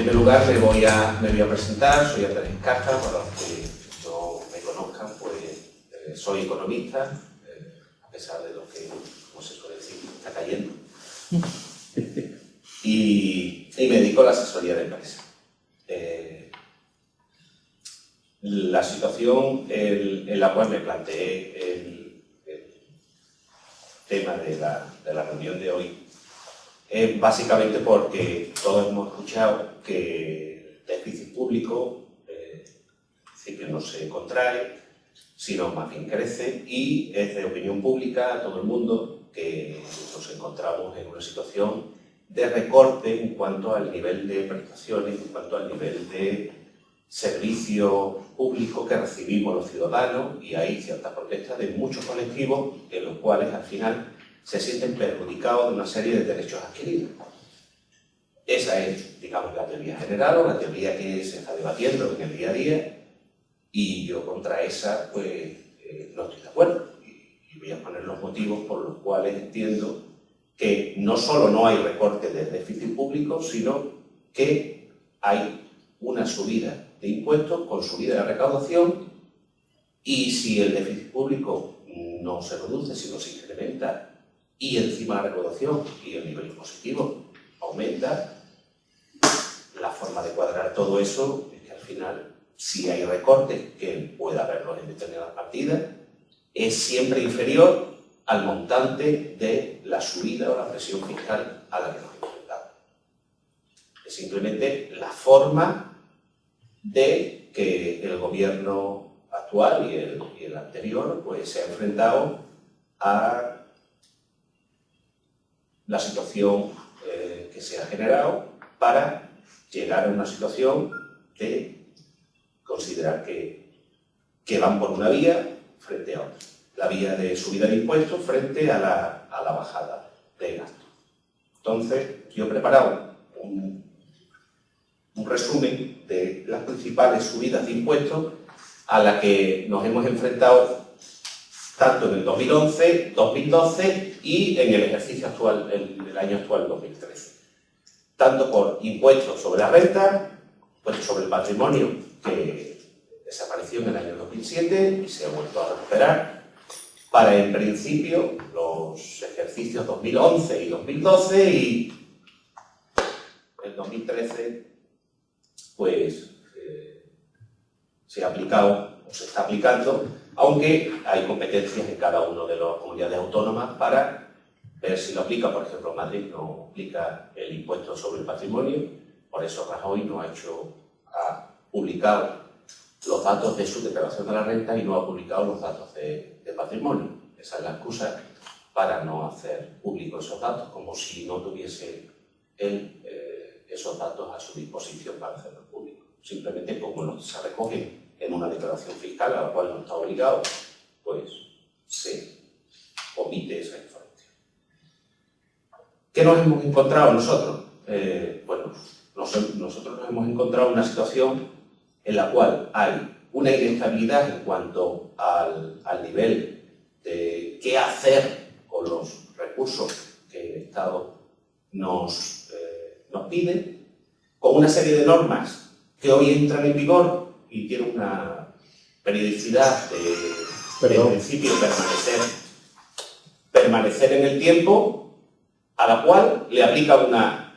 primer lugar me voy a presentar. Soy Andrés Escarza. Para los que no me conozcan, pues soy economista, a pesar de lo que, como se suele decir, está cayendo. Y me dedico a la asesoría de empresas. La situación en la cual me planteé el tema de la reunión de hoy es básicamente porque todos hemos escuchado que el déficit público en principio no se contrae, sino más bien crece, y es de opinión pública a todo el mundo que nos encontramos en una situación de recorte en cuanto al nivel de prestaciones, en cuanto al nivel de servicio público que recibimos los ciudadanos, y hay ciertas protestas de muchos colectivos en los cuales al final se sienten perjudicados de una serie de derechos adquiridos. Esa es, digamos, la teoría general o la teoría que se está debatiendo en el día a día, y yo contra esa pues no estoy de acuerdo, y voy a poner los motivos por los cuales entiendo que no solo no hay recorte del déficit público, sino que hay una subida de impuestos con subida de recaudación, y si el déficit público no se reduce, sino se incrementa, y encima la recaudación y el nivel impositivo aumenta, la forma de cuadrar todo eso es que al final, si hay recortes, que pueda haberlos en determinadas partidas, es siempre inferior al montante de la subida o la presión fiscal a la que nos enfrentamos. Es simplemente la forma de que el gobierno actual y el anterior pues se ha enfrentado a la situación que se ha generado para llegar a una situación de considerar que van por una vía frente a otra. La vía de subida de impuestos frente a la bajada de gastos. Entonces, yo he preparado un resumen de las principales subidas de impuestos a las que nos hemos enfrentado tanto en el 2011, 2012 y en el ejercicio actual, el año actual, 2013. Tanto por impuestos sobre la renta, impuestos sobre el patrimonio, que desapareció en el año 2007 y se ha vuelto a recuperar, para en principio los ejercicios 2011 y 2012, y el 2013 pues se ha aplicado o se está aplicando, aunque hay competencias en cada una de las comunidades autónomas para ver si lo aplica. Por ejemplo, Madrid no aplica el impuesto sobre el patrimonio, por eso Rajoy no ha publicado los datos de su declaración de la renta y no ha publicado los datos de patrimonio. Esa es la excusa para no hacer públicos esos datos, como si no tuviese él esos datos a su disposición para hacerlos públicos. Simplemente, como no se recogen en una declaración fiscal a la cual no está obligado, pues se omite esa información. ¿Qué nos hemos encontrado nosotros? Bueno, nosotros nos hemos encontrado en una situación en la cual hay una inestabilidad en cuanto al nivel de qué hacer con los recursos que el Estado nos pide, con una serie de normas que hoy entran en vigor y tienen una periodicidad de principio permanecer en el tiempo, a la cual le aplica una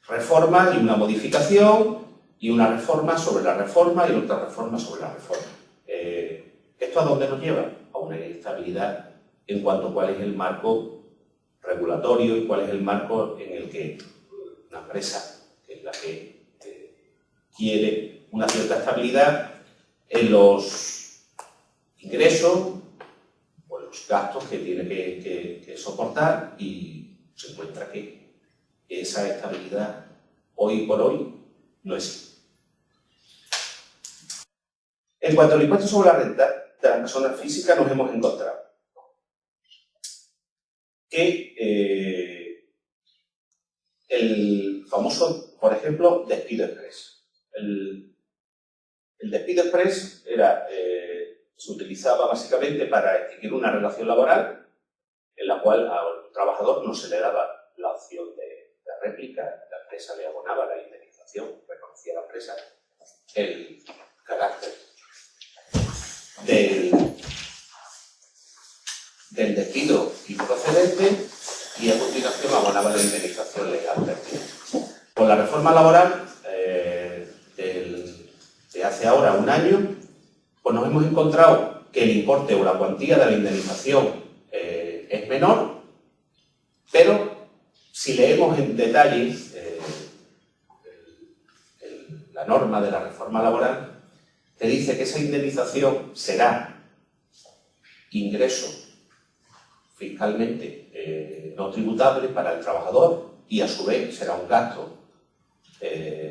reforma y una modificación, y una reforma sobre la reforma y otra reforma sobre la reforma. ¿Esto a dónde nos lleva? A una inestabilidad en cuanto a cuál es el marco regulatorio y cuál es el marco en el que una empresa, que es la que quiere una cierta estabilidad en los ingresos o en los gastos que tiene que soportar, y se encuentra que esa estabilidad hoy por hoy no existe. En cuanto al impuesto sobre la renta de las personas físicas, nos hemos encontrado que el famoso, por ejemplo, despido express. El despido express se utilizaba básicamente para extinguir una relación laboral en la cual al trabajador no se le daba la opción de réplica, la empresa le abonaba la indemnización. Administración reconocía a la empresa el carácter del despido improcedente y a continuación abonaba la indemnización legal pertinente. Con la reforma laboral de hace ahora un año, pues nos hemos encontrado que el importe o la cuantía de la indemnización es menor, pero si leemos en detalle la norma de la reforma laboral, te dice que esa indemnización será ingreso fiscalmente no tributable para el trabajador y a su vez será un gasto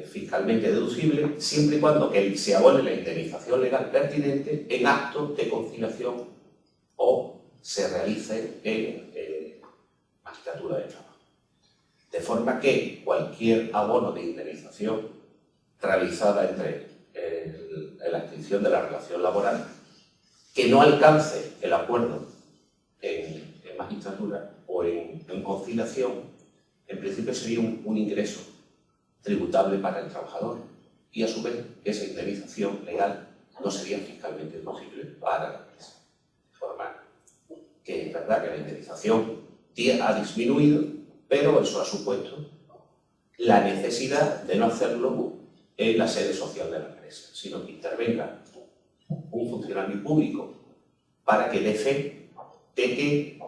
fiscalmente deducible siempre y cuando que se abone la indemnización legal pertinente en actos de conciliación o se realice en magistratura de trabajo. De forma que cualquier abono de indemnización realizada entre la extinción de la relación laboral que no alcance el acuerdo en magistratura o en conciliación, en principio sería un ingreso tributable para el trabajador y a su vez esa indemnización legal no sería fiscalmente deducible para la empresa. De forma que es verdad que la indemnización ha disminuido, pero eso ha supuesto la necesidad de no hacerlo en la sede social de la empresa, sino que intervenga un funcionario público para que dé fe de que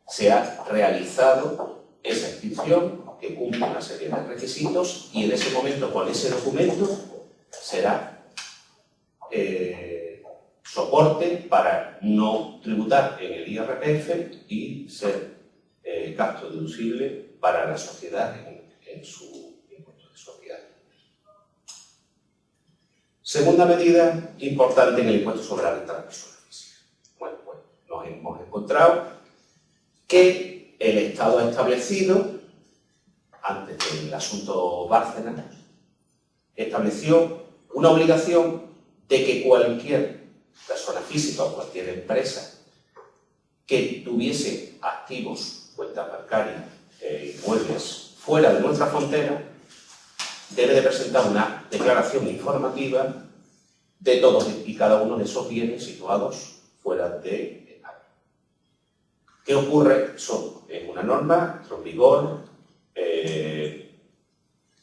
se ha realizado esa extinción, que cumple una serie de requisitos y en ese momento, con ese documento, será soporte para no tributar en el IRPF y ser gasto deducible para la sociedad en su impuesto de sociedad. Segunda medida importante en el impuesto sobre la renta de personas físicas. Bueno, pues nos hemos encontrado que el Estado ha establecido, antes del asunto Bárcenas, estableció una obligación de que cualquier persona física o cualquier empresa que tuviese activos, cuentas bancarias e inmuebles fuera de nuestra frontera, debe de presentar una declaración informativa de todos y cada uno de esos bienes situados fuera de España. ¿Qué ocurre? Eso es una norma, entró en vigor,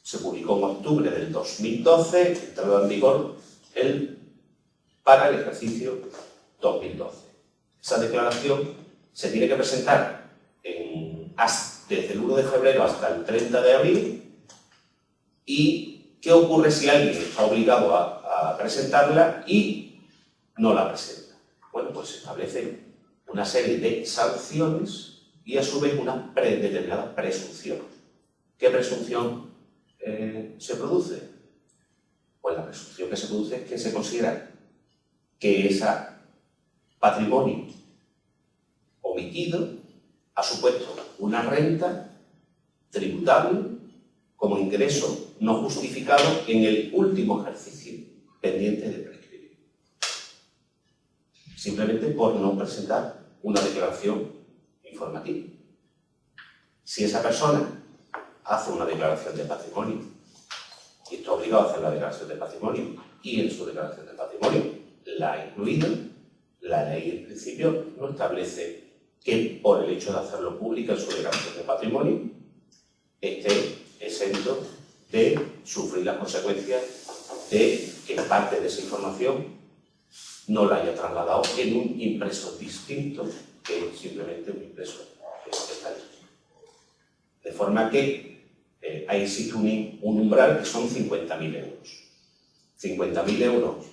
se publicó en octubre del 2012, entró en vigor para el ejercicio 2012. Esa declaración se tiene que presentar desde el 1 de febrero hasta el 30 de abril. ¿Y qué ocurre si alguien está obligado a presentarla y no la presenta? Bueno, pues se establece una serie de sanciones y a su vez una determinada presunción. ¿Qué presunción se produce? Pues la presunción que se produce es que se considera que ese patrimonio omitido ha supuesto una renta tributable como ingreso no justificado en el último ejercicio pendiente de prescribir. Simplemente por no presentar una declaración informativa. Si esa persona hace una declaración de patrimonio y está obligado a hacer la declaración de patrimonio y en su declaración de patrimonio la ha incluido, la ley en principio no establece que por el hecho de hacerlo pública en su declaración de patrimonio esté exento de sufrir las consecuencias de que parte de esa información no la haya trasladado en un impreso distinto que simplemente un impreso estadístico. De forma que ahí existe un umbral que son 50.000 euros. 50.000 euros,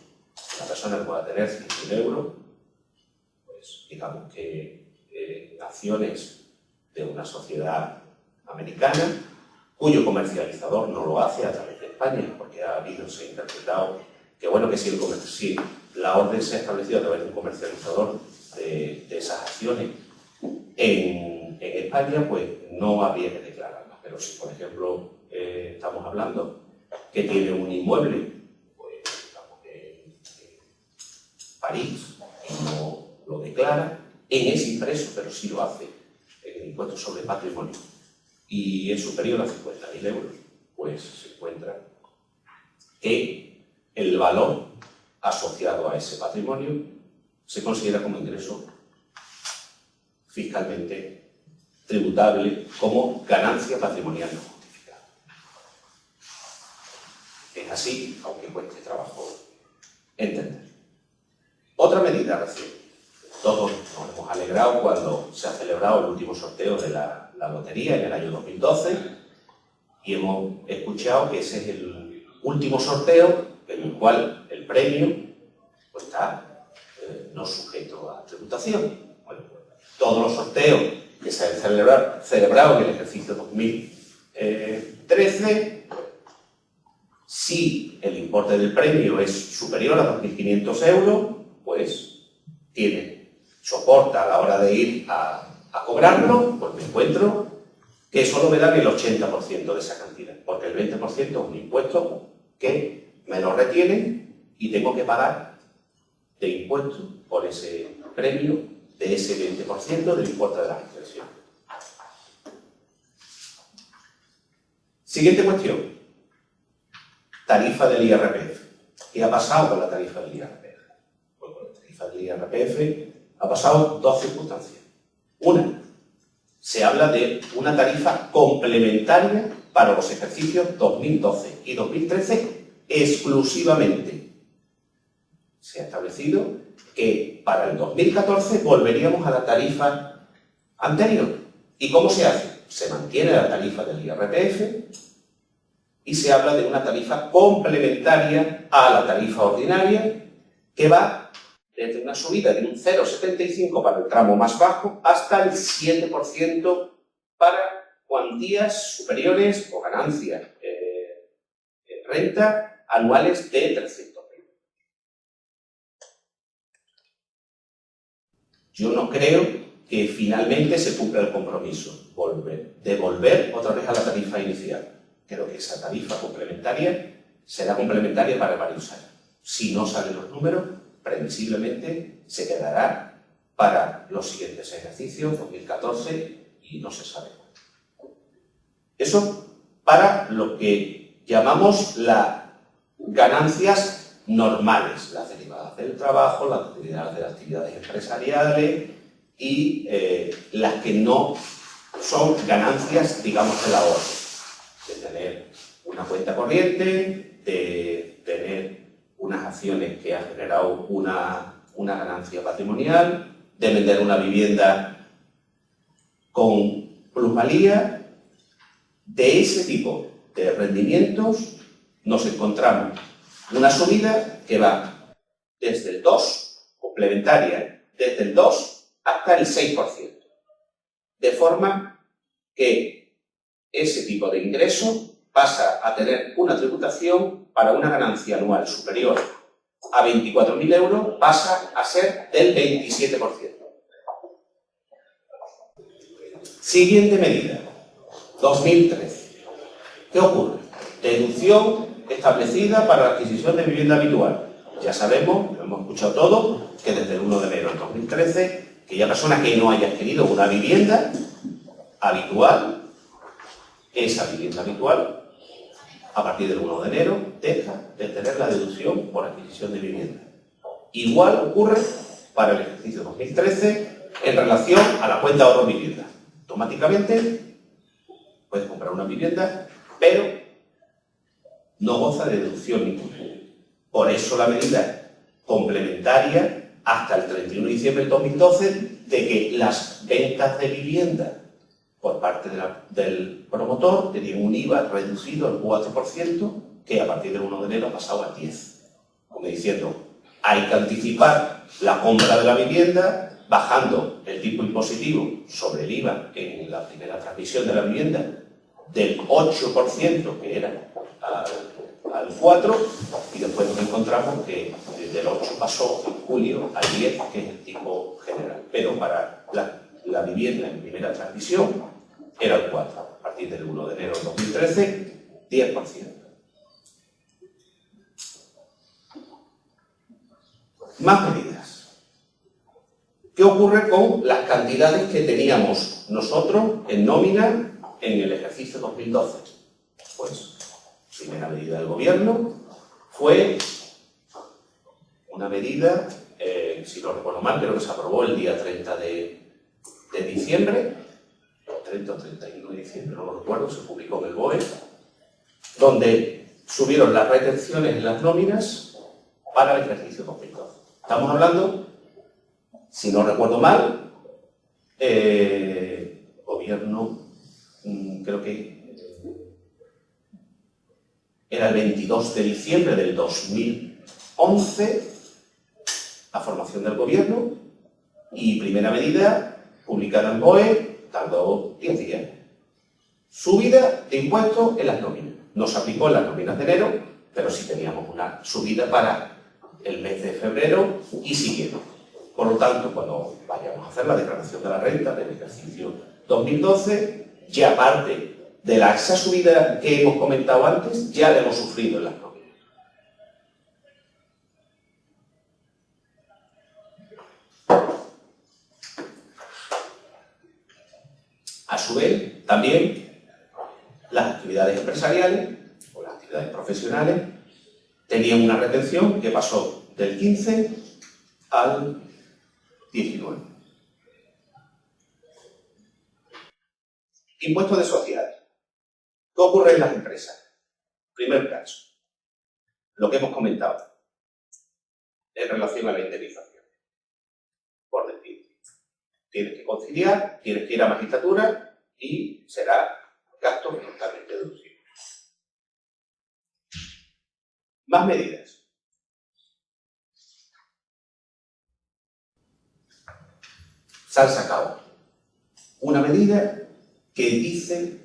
la persona pueda tener 100.000 euros, pues digamos que acciones de una sociedad americana, cuyo comercializador no lo hace a través de España, porque se ha interpretado que, bueno, que si la orden se ha establecido a través de un comercializador de esas acciones en España, pues no habría que declararlas. Pero si, por ejemplo, estamos hablando que tiene un inmueble, pues digamos en París, y no lo declara en ese impreso, pero sí lo hace en el impuesto sobre patrimonio, y es superior a 50.000 euros, pues se encuentra que el valor asociado a ese patrimonio se considera como ingreso fiscalmente tributable como ganancia patrimonial no justificada. Es así, aunque cueste trabajo entender. Otra medida reciente. Todos nos hemos alegrado cuando se ha celebrado el último sorteo de la lotería en el año 2012 y hemos escuchado que ese es el último sorteo en el cual el premio pues, está no sujeto a tributación. Bueno, todos los sorteos que se han celebrado en el ejercicio 2013, si el importe del premio es superior a 2.500 euros, pues soporta a la hora de ir a cobrarlo, pues me encuentro que solo me dan el 80% de esa cantidad, porque el 20% es un impuesto que me lo retienen y tengo que pagar de impuestos por ese premio de ese 20% del importe de la inversión. Siguiente cuestión. Tarifa del IRPF. ¿Qué ha pasado con la tarifa del IRPF? Pues con la tarifa del IRPF ha pasado dos circunstancias. Una, se habla de una tarifa complementaria para los ejercicios 2012 y 2013 exclusivamente. Se ha establecido que para el 2014 volveríamos a la tarifa anterior. ¿Y cómo se hace? Se mantiene la tarifa del IRPF y se habla de una tarifa complementaria a la tarifa ordinaria que va desde una subida de un 0,75 para el tramo más bajo hasta el 7% para cuantías superiores o ganancias renta anuales de 300.000. Yo no creo que finalmente se cumpla el compromiso de volver otra vez a la tarifa inicial. Creo que esa tarifa complementaria será complementaria para varios años. Si no salen los números, previsiblemente se quedará para los siguientes ejercicios, 2014, y no se sabe cuándo. Eso para lo que llamamos las ganancias normales, las derivadas del trabajo, las derivadas de las actividades empresariales y las que no son ganancias, digamos, del ahorro, de tener una cuenta corriente, de tener unas acciones que han generado una ganancia patrimonial, de vender una vivienda con plusvalía. De ese tipo de rendimientos nos encontramos una subida que va desde el 2, complementaria, desde el 2 hasta el 6%. De forma que ese tipo de ingreso pasa a tener una tributación para una ganancia anual superior a 24.000 euros, pasa a ser del 27%. Siguiente medida, 2013. ¿Qué ocurre? Deducción establecida para la adquisición de vivienda habitual. Ya sabemos, lo hemos escuchado todo, que desde el 1 de enero del 2013, aquella persona que no haya adquirido una vivienda habitual, esa vivienda habitual, a partir del 1 de enero, deja de tener la deducción por adquisición de vivienda. Igual ocurre para el ejercicio 2013 en relación a la cuenta ahorro vivienda. Automáticamente puedes comprar una vivienda, pero no goza de deducción ninguna. Por eso la medida complementaria hasta el 31 de diciembre del 2012 de que las ventas de vivienda por parte del promotor tenían un IVA reducido al 4%, que a partir del 1 de enero ha pasado al 10%. Como diciendo, hay que anticipar la compra de la vivienda, bajando el tipo impositivo sobre el IVA en la primera transmisión de la vivienda del 8%, que era al 4%, y después nos encontramos que desde el 8 pasó en julio al 10, que es el tipo general. Pero para la vivienda en primera transmisión era el 4%. A partir del 1 de enero de 2013, 10%. Más medidas. ¿Qué ocurre con las cantidades que teníamos nosotros en nómina en el ejercicio 2012? Pues, primera medida del Gobierno, fue una medida, si no recuerdo mal, creo que se aprobó el día 30 de diciembre, 30 o 31 de diciembre, no lo recuerdo, se publicó en el BOE, donde subieron las retenciones en las nóminas para el ejercicio 2012. Estamos hablando, si no recuerdo mal, gobierno, creo que era el 22 de diciembre del 2011, la formación del gobierno, y primera medida publicada en BOE, tardó 10 días. Subida de impuestos en las nóminas. No se aplicó en las nóminas de enero, pero sí teníamos una subida para el mes de febrero y siguiente. Por lo tanto, cuando vayamos a hacer la declaración de la renta del ejercicio 2012, ya aparte de esa subida que hemos comentado antes, ya la hemos sufrido en las nóminas. A su vez, también las actividades empresariales o las actividades profesionales tenían una retención que pasó del 15 al 19. Impuesto de sociedades. ¿Qué ocurre en las empresas? Primer caso, lo que hemos comentado en relación a la indemnización por despido. Tienes que conciliar, tienes que ir a magistratura y será gasto totalmente deducible. Más medidas. Se han sacado una medida que dice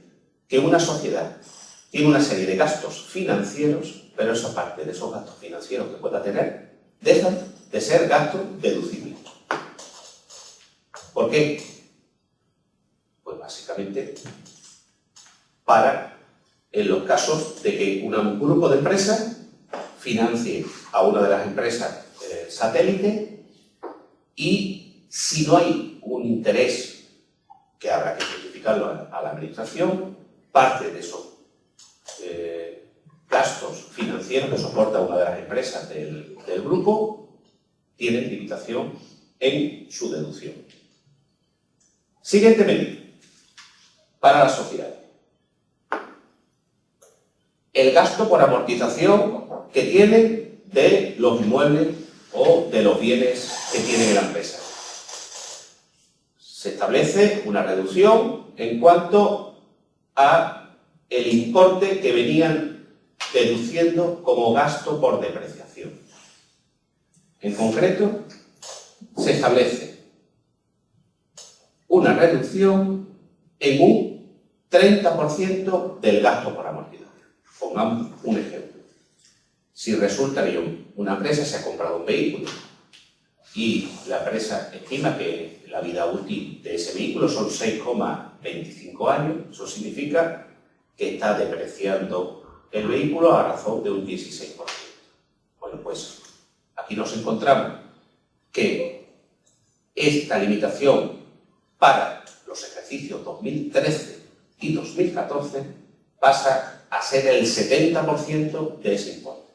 que una sociedad tiene una serie de gastos financieros, pero esa parte de esos gastos financieros que pueda tener dejan de ser gastos deducibles. ¿Por qué? Pues básicamente para en los casos de que un grupo de empresas financie a una de las empresas satélite y si no hay un interés que habrá que justificarlo a la administración, parte de esos gastos financieros que soporta una de las empresas del grupo tienen limitación en su deducción. Siguiente medida para la sociedad. El gasto por amortización que tiene de los inmuebles o de los bienes que tiene la empresa. Se establece una reducción en cuanto a el importe que venían deduciendo como gasto por depreciación. En concreto, se establece una reducción en un 30% del gasto por amortización. Pongamos un ejemplo. Si resulta que una empresa se ha comprado un vehículo y la empresa estima que la vida útil de ese vehículo son 6,25 años, eso significa que está depreciando el vehículo a razón de un 16%. Bueno, pues aquí nos encontramos que esta limitación para los ejercicios 2013 y 2014 pasa a ser el 70% de ese importe.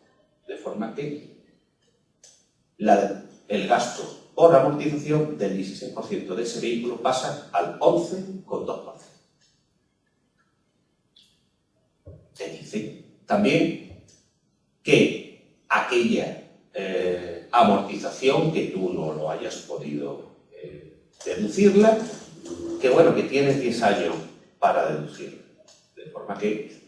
De forma que el gasto por amortización del 16% de ese vehículo pasa al 11,2%. Se dice también que aquella amortización que tú no lo hayas podido deducirla, que bueno, que tienes 10 años para deducirla. De forma que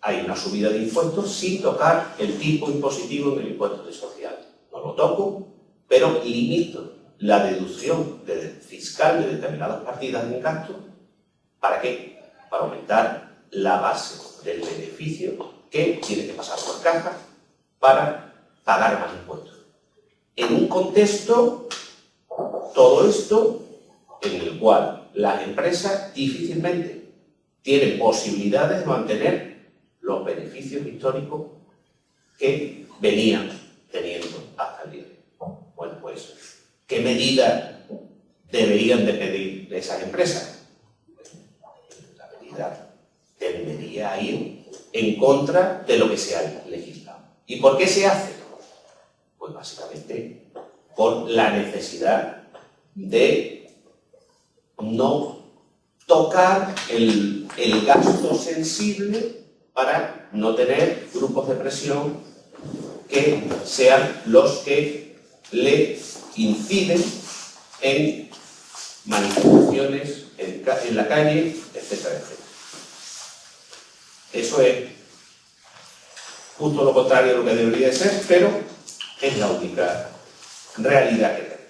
hay una subida de impuestos sin tocar el tipo impositivo en el impuesto de sociedad. No lo toco, pero limito la deducción fiscal de determinadas partidas en gasto. ¿Para qué? Para aumentar la base del beneficio que tiene que pasar por caja para pagar más impuestos. En un contexto, todo esto, en el cual las empresas difícilmente tienen posibilidades de mantener los beneficios históricos que venían teniendo hasta el día de hoy. Bueno, pues, ¿qué medidas deberían de pedir esas empresas? La medida debería ir en contra de lo que se ha legislado. ¿Y por qué se hace? Pues básicamente por la necesidad de no tocar el gasto sensible para no tener grupos de presión que sean los que le inciden en manifestaciones en la calle, etcétera, etcétera. Eso es justo lo contrario de lo que debería de ser, pero es la única realidad que tenemos.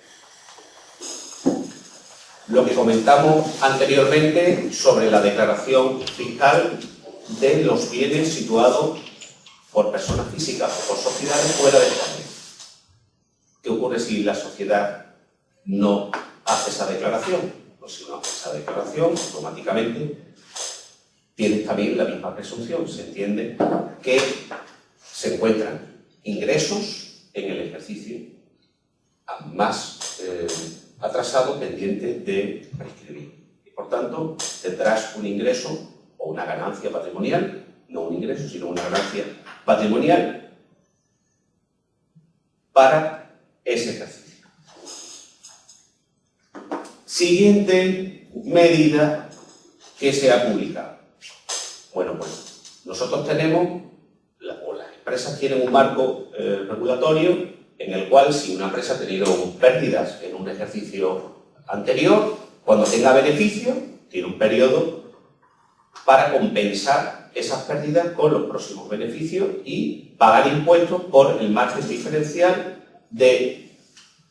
Lo que comentamos anteriormente sobre la declaración fiscal de los bienes situados por personas físicas o por sociedades fuera de España. ¿Qué ocurre si la sociedad no hace esa declaración? Pues si no hace esa declaración, automáticamente tienes también la misma presunción. Se entiende que se encuentran ingresos en el ejercicio más atrasado pendiente de prescribir. Y por tanto, tendrás un ingreso o una ganancia patrimonial, no un ingreso, sino una ganancia patrimonial para ese ejercicio. Siguiente medida que se ha publicado. Bueno, pues nosotros tenemos, o las empresas tienen un marco regulatorio en el cual si una empresa ha tenido pérdidas en un ejercicio anterior, cuando tenga beneficio, tiene un periodo para compensar esas pérdidas con los próximos beneficios y pagar impuestos por el margen diferencial de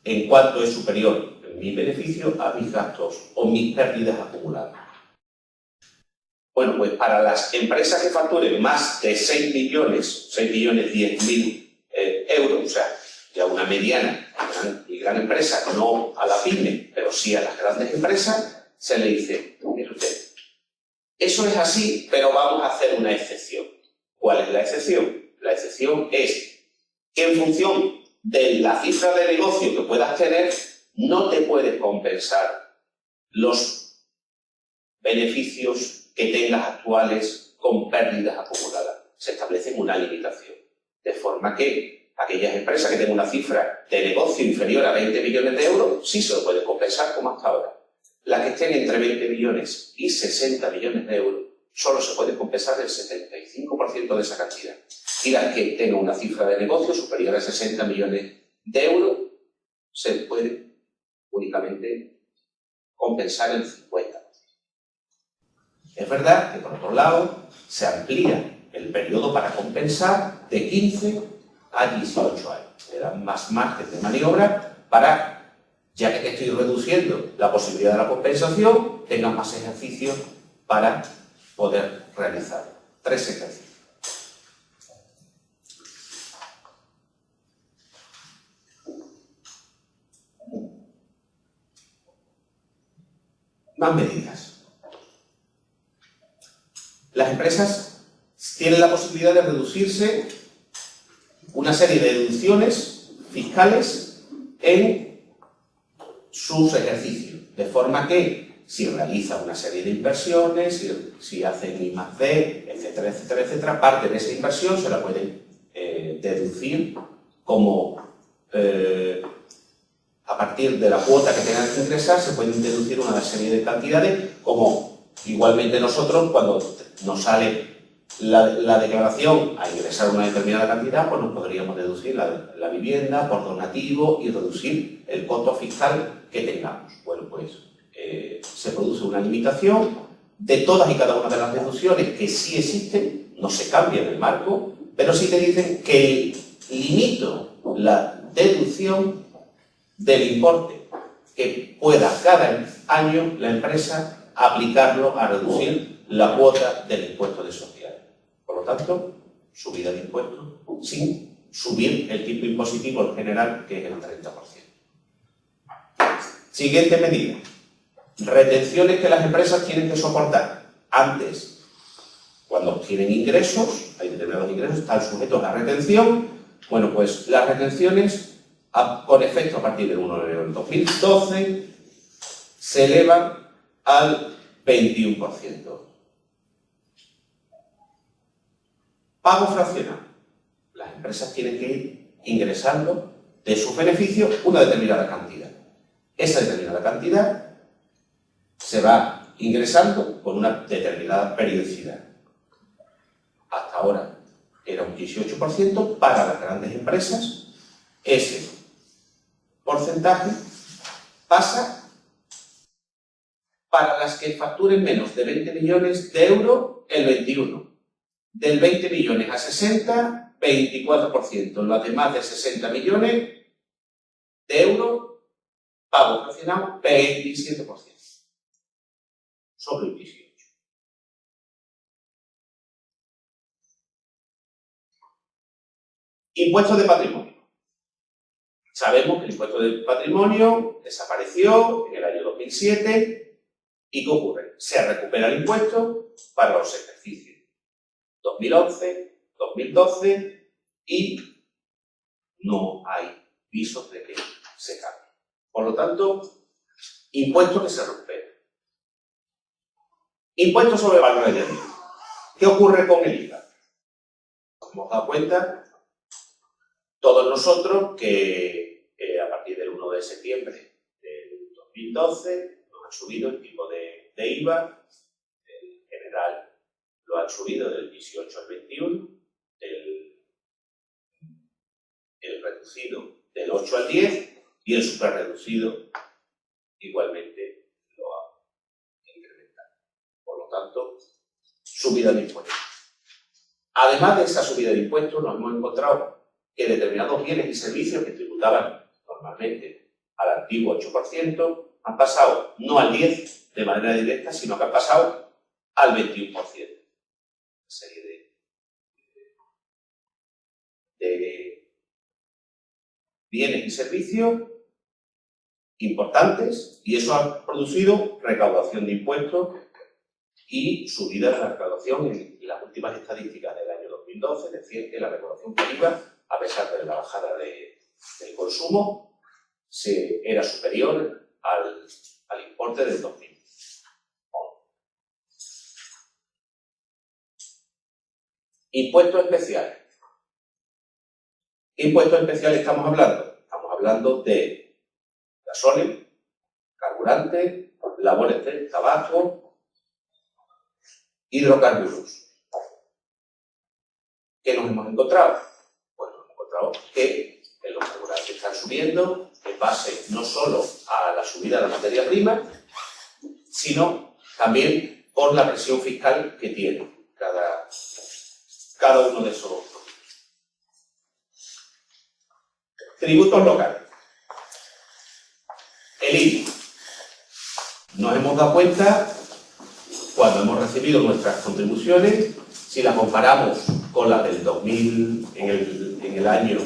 en cuanto es superior mi beneficio a mis gastos o mis pérdidas acumuladas. Bueno, pues para las empresas que facturen más de 6.010.000 euros, o sea, ya una mediana y gran empresa, no a la pyme, pero sí a las grandes empresas, se le dice, mire usted, eso es así, pero vamos a hacer una excepción. ¿Cuál es la excepción? La excepción es que en función de la cifra de negocio que puedas tener, no te puedes compensar los beneficios que tengas actuales con pérdidas acumuladas. Se establece una limitación. De forma que aquellas empresas que tengan una cifra de negocio inferior a 20 millones de euros, sí se lo pueden compensar como hasta ahora. Las que estén entre 20 millones y 60 millones de euros, solo se puede compensar el 75% de esa cantidad. Y las que tengan una cifra de negocio superior a 60 millones de euros, se puede únicamente compensar el 50%. Es verdad que, por otro lado, se amplía el periodo para compensar de 15 a 18 años. Le dan más margen de maniobra para, ya que te estoy reduciendo la posibilidad de la compensación, tengas más ejercicios para poder realizar 3 ejercicios. Más medidas. Las empresas tienen la posibilidad de reducirse una serie de deducciones fiscales en sus ejercicios, de forma que si realiza una serie de inversiones, si hace I+D, etcétera, etcétera, etcétera, parte de esa inversión se la pueden deducir como a partir de la cuota que tengan que ingresar, se pueden deducir una serie de cantidades, como igualmente nosotros cuando nos sale la declaración a ingresar una determinada cantidad, pues nos podríamos deducir la vivienda por donativo y reducir el costo fiscal que tengamos. Bueno, pues se produce una limitación de todas y cada una de las deducciones que sí existen, no se cambia en el marco, pero sí te dicen que limito la deducción del importe que pueda cada año la empresa aplicarlo a reducir la cuota del impuesto de sociedades. Por lo tanto, subida de impuestos sin subir el tipo impositivo en general, que es el 30%. Siguiente medida. Retenciones que las empresas tienen que soportar. Antes, cuando obtienen ingresos, hay determinados ingresos, están sujetos a retención. Bueno, pues las retenciones, con efecto a partir del 1 de enero del 2012, se elevan al 21%. Pago fraccionado. Las empresas tienen que ir ingresando de sus beneficios una determinada cantidad. Esa determinada cantidad se va ingresando con una determinada periodicidad. Hasta ahora era un 18% para las grandes empresas. Ese porcentaje pasa para las que facturen menos de 20 millones de euros el 21%. Del 20 millones a 60, 24%. Las de más de 60 millones de euros, pago fraccionado, 27%. Sobre un 18%. Impuesto de patrimonio. Sabemos que el impuesto de patrimonio desapareció en el año 2007. ¿Y qué ocurre? Se recupera el impuesto para los ejercicios 2011, 2012 y no hay visos de que se cambie. Por lo tanto, impuesto que se recupera. Impuesto sobre valor añadido. ¿Qué ocurre con el IVA? Nos hemos dado cuenta todos nosotros que a partir del 1 de septiembre del 2012 nos han subido el tipo de IVA. En general lo han subido del 18 al 21, el reducido del 8 al 10 y el superreducido igualmente lo ha incrementado. Por lo tanto, subida de impuestos. Además de esa subida de impuestos, nos hemos encontrado que determinados bienes y servicios que tributaban normalmente al antiguo 8% han pasado no al 10% de manera directa, sino que han pasado al 21%. Una serie de bienes y servicios importantes, y eso ha producido recaudación de impuestos y subida de la recaudación. En las últimas estadísticas del año 2012 decían que la recaudación por IVA, a pesar de la bajada del consumo, era superior al importe del 2000. Impuestos especiales. ¿Qué impuestos especiales estamos hablando? Estamos hablando de gasóleo, carburante, labores del tabaco, hidrocarburos. ¿Qué nos hemos encontrado? Pues nos hemos encontrado que los carburantes están subiendo en base no solo a la subida de la materia prima, sino también por la presión fiscal que tiene cada uno de esos productos. Tributos locales. El IBI. Nos hemos dado cuenta, cuando hemos recibido nuestras contribuciones, si las comparamos con las del 2000, en el año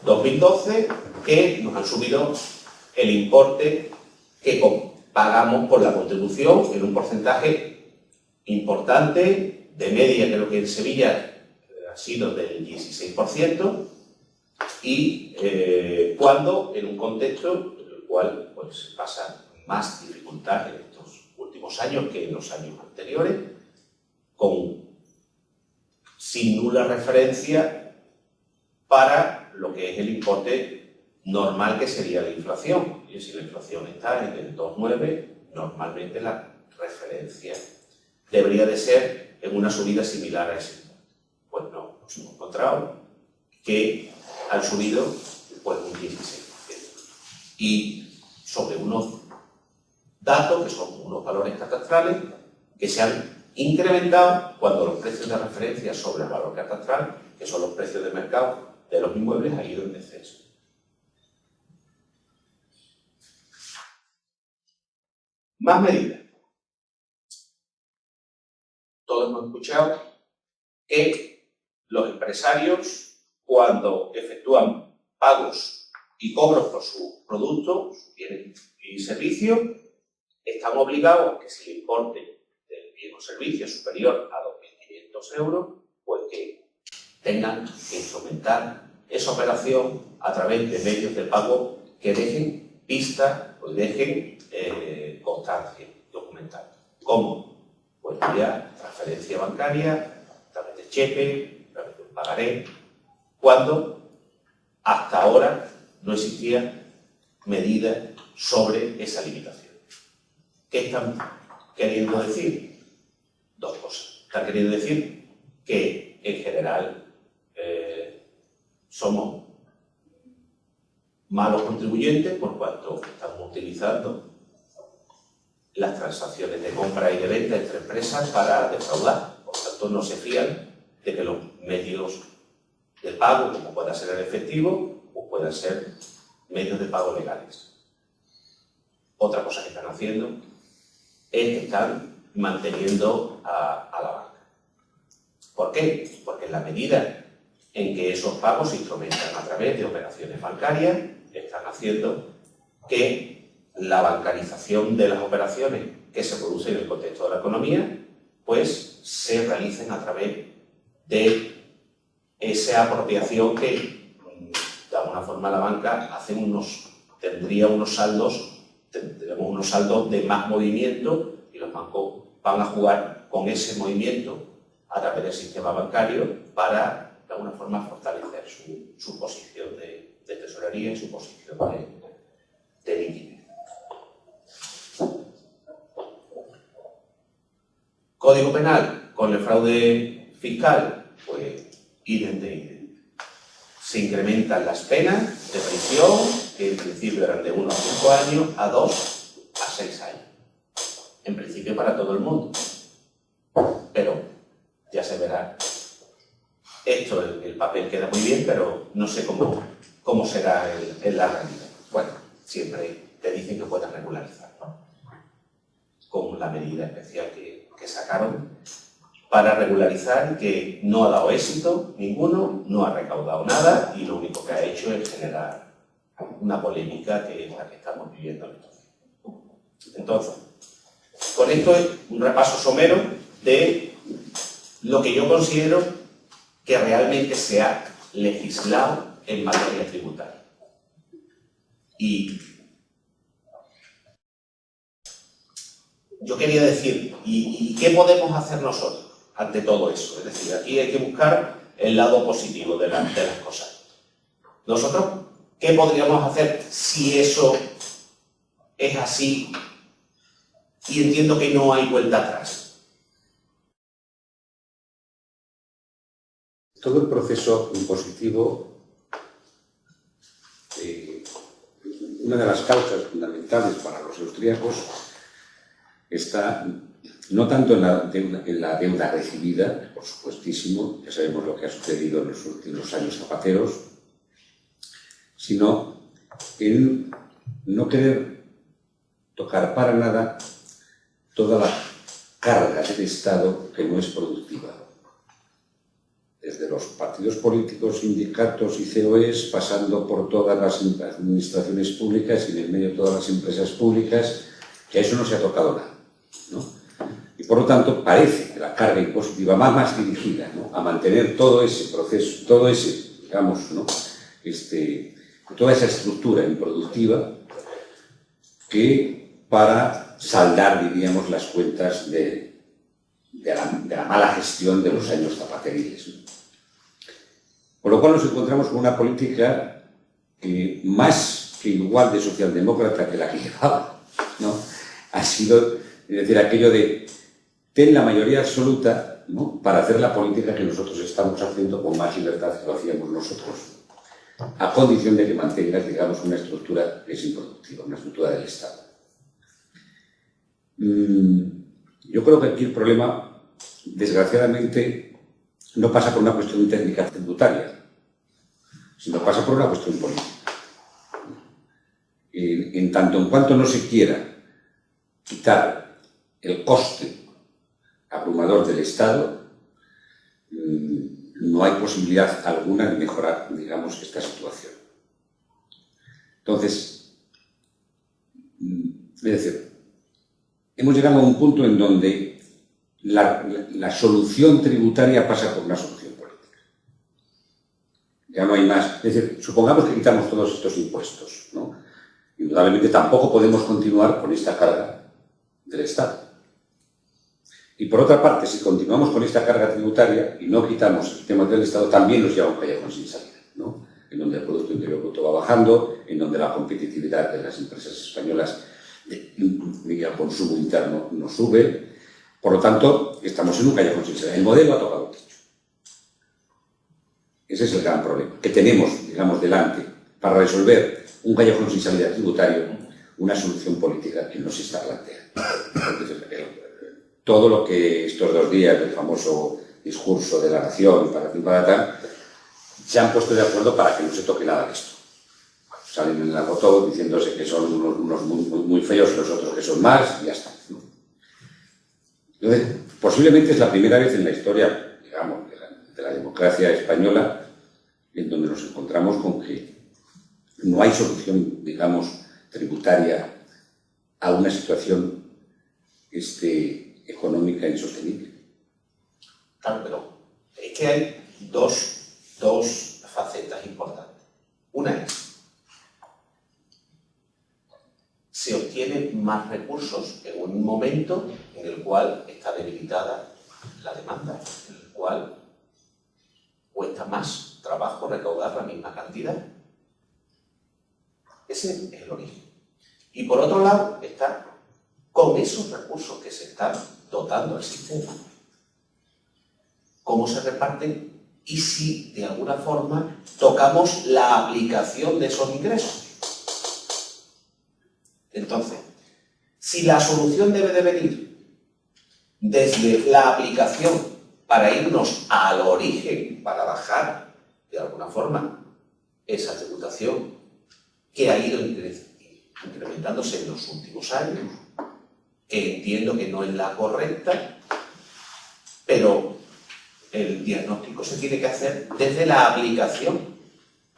2012, que nos han subido el importe que pagamos por la contribución en un porcentaje importante, de media, creo que en Sevilla ha sido del 16%, y cuando en un contexto en el cual pues, pasa más dificultad en estos últimos años que en los años anteriores, sin nula referencia para lo que es el importe normal que sería la inflación. Y si la inflación está en el 2,9, normalmente la referencia debería de ser en una subida similar a ese. Pues no, nos hemos encontrado que han subido pues, un 16%. Y sobre unos datos que son unos valores catastrales que se han incrementado cuando los precios de referencia sobre el valor catastral, que son los precios de mercado de los inmuebles, han ido en descenso. Más medidas. Todos hemos escuchado que los empresarios, cuando efectúan pagos y cobros por sus productos, sus bienes y servicios, están obligados a que si el importe del bien o servicio es superior a 2.500 euros, pues que tengan que instrumentar esa operación a través de medios de pago que dejen pista o dejen constancia documental. ¿Cómo? Pues vía transferencia bancaria, a través de cheque, a través de un pagaré, cuando hasta ahora no existían medidas sobre esa limitación. ¿Qué están queriendo decir? Dos cosas. Están queriendo decir que, en general, somos malos contribuyentes por cuanto estamos utilizando las transacciones de compra y de venta entre empresas para defraudar. Por tanto, no se fían de que los medios de pago, como pueda ser el efectivo, o puedan ser medios de pago legales. Otra cosa que están haciendo es que están manteniendo a la banca. ¿Por qué? Porque en la medida en que esos pagos se instrumentan a través de operaciones bancarias, están haciendo que la bancarización de las operaciones que se producen en el contexto de la economía, pues se realicen a través de esa apropiación que, de alguna forma, la banca tendría unos saldos de más movimiento, y los bancos van a jugar con ese movimiento a través del sistema bancario para, de alguna forma, fortalecer su posición de tesorería y su posición de liquidez. Código penal con el fraude fiscal, pues idem de idem. Se incrementan las penas de prisión, que en principio eran de 1 a 5 años, a 2 a 6 años. En principio para todo el mundo. Pero ya se verá. Esto, el papel queda muy bien, pero no sé cómo será en la realidad. Bueno, siempre te dicen que puedes regularizar, ¿no? Con la medida especial que sacaron para regularizar, que no ha dado éxito ninguno, no ha recaudado nada y lo único que ha hecho es generar una polémica que es la que estamos viviendo en estos días. Entonces, con esto es un repaso somero de lo que yo considero que realmente se ha legislado en materia tributaria. Y yo quería decir, ¿y qué podemos hacer nosotros ante todo eso? Es decir, aquí hay que buscar el lado positivo de las cosas. Nosotros, ¿qué podríamos hacer si eso es así y entiendo que no hay vuelta atrás? Todo el proceso impositivo, una de las causas fundamentales para los austríacos está no tanto en la deuda recibida, por supuestísimo, ya sabemos lo que ha sucedido en los últimos años zapateros, sino en no querer tocar para nada toda la carga del Estado que no es productiva. Desde los partidos políticos, sindicatos y COEs, pasando por todas las administraciones públicas y en el medio de todas las empresas públicas, que a eso no se ha tocado nada, ¿no? Y por lo tanto parece que la carga impositiva va más dirigida, ¿no?, a mantener todo ese proceso, todo ese, digamos, ¿no?, toda esa estructura improductiva, que para saldar, diríamos, las cuentas de la mala gestión de los años zapateriles, ¿no? Con lo cual nos encontramos con una política que, más que igual de socialdemócrata que la que llevaba, ¿no?, ha sido, es decir, aquello de ten la mayoría absoluta, ¿no?, para hacer la política que nosotros estamos haciendo con más libertad que lo hacíamos nosotros, a condición de que mantengas, digamos, una estructura que es improductiva, una estructura del Estado. Yo creo que aquí el problema, desgraciadamente, no pasa por una cuestión técnica tributaria, sino pasa por una cuestión política. En tanto en cuanto no se quiera quitar el coste abrumador del Estado, no hay posibilidad alguna de mejorar, digamos, esta situación. Entonces, es decir, hemos llegado a un punto en donde la solución tributaria pasa por una solución política. Ya no hay más. Es decir, supongamos que quitamos todos estos impuestos, ¿no? Indudablemente tampoco podemos continuar con esta carga del Estado. Y por otra parte, si continuamos con esta carga tributaria y no quitamos el tema del Estado, también nos lleva a un callejón sin salida, ¿no? En donde el Producto Interior Bruto va bajando, en donde la competitividad de las empresas españolas y el consumo interno no sube. Por lo tanto, estamos en un callejón sin salida. El modelo ha tocado techo. Ese es el gran problema que tenemos, digamos, delante para resolver un callejón sin salida tributario, una solución política que no se está planteando. Todo lo que estos 2 días del famoso discurso de la nación, para tal, se han puesto de acuerdo para que no se toque nada de esto. Salen en la foto diciéndose que son unos muy feos y los otros que son más, y ya está, ¿no? Entonces, posiblemente es la primera vez en la historia, digamos, de la democracia española en donde nos encontramos con que no hay solución, digamos, tributaria a una situación económica insostenible. Claro, pero es que hay dos facetas importantes. Una es, se obtienen más recursos en un momento en el cual está debilitada la demanda, en el cual cuesta más trabajo recaudar la misma cantidad. Ese es el origen. Y por otro lado está con esos recursos que se están dotando al sistema, cómo se reparten y si de alguna forma tocamos la aplicación de esos ingresos. Entonces, si la solución debe de venir desde la aplicación para irnos al origen, para bajar de alguna forma esa tributación que ha ido incrementándose en los últimos años, que entiendo que no es la correcta, pero el diagnóstico se tiene que hacer desde la aplicación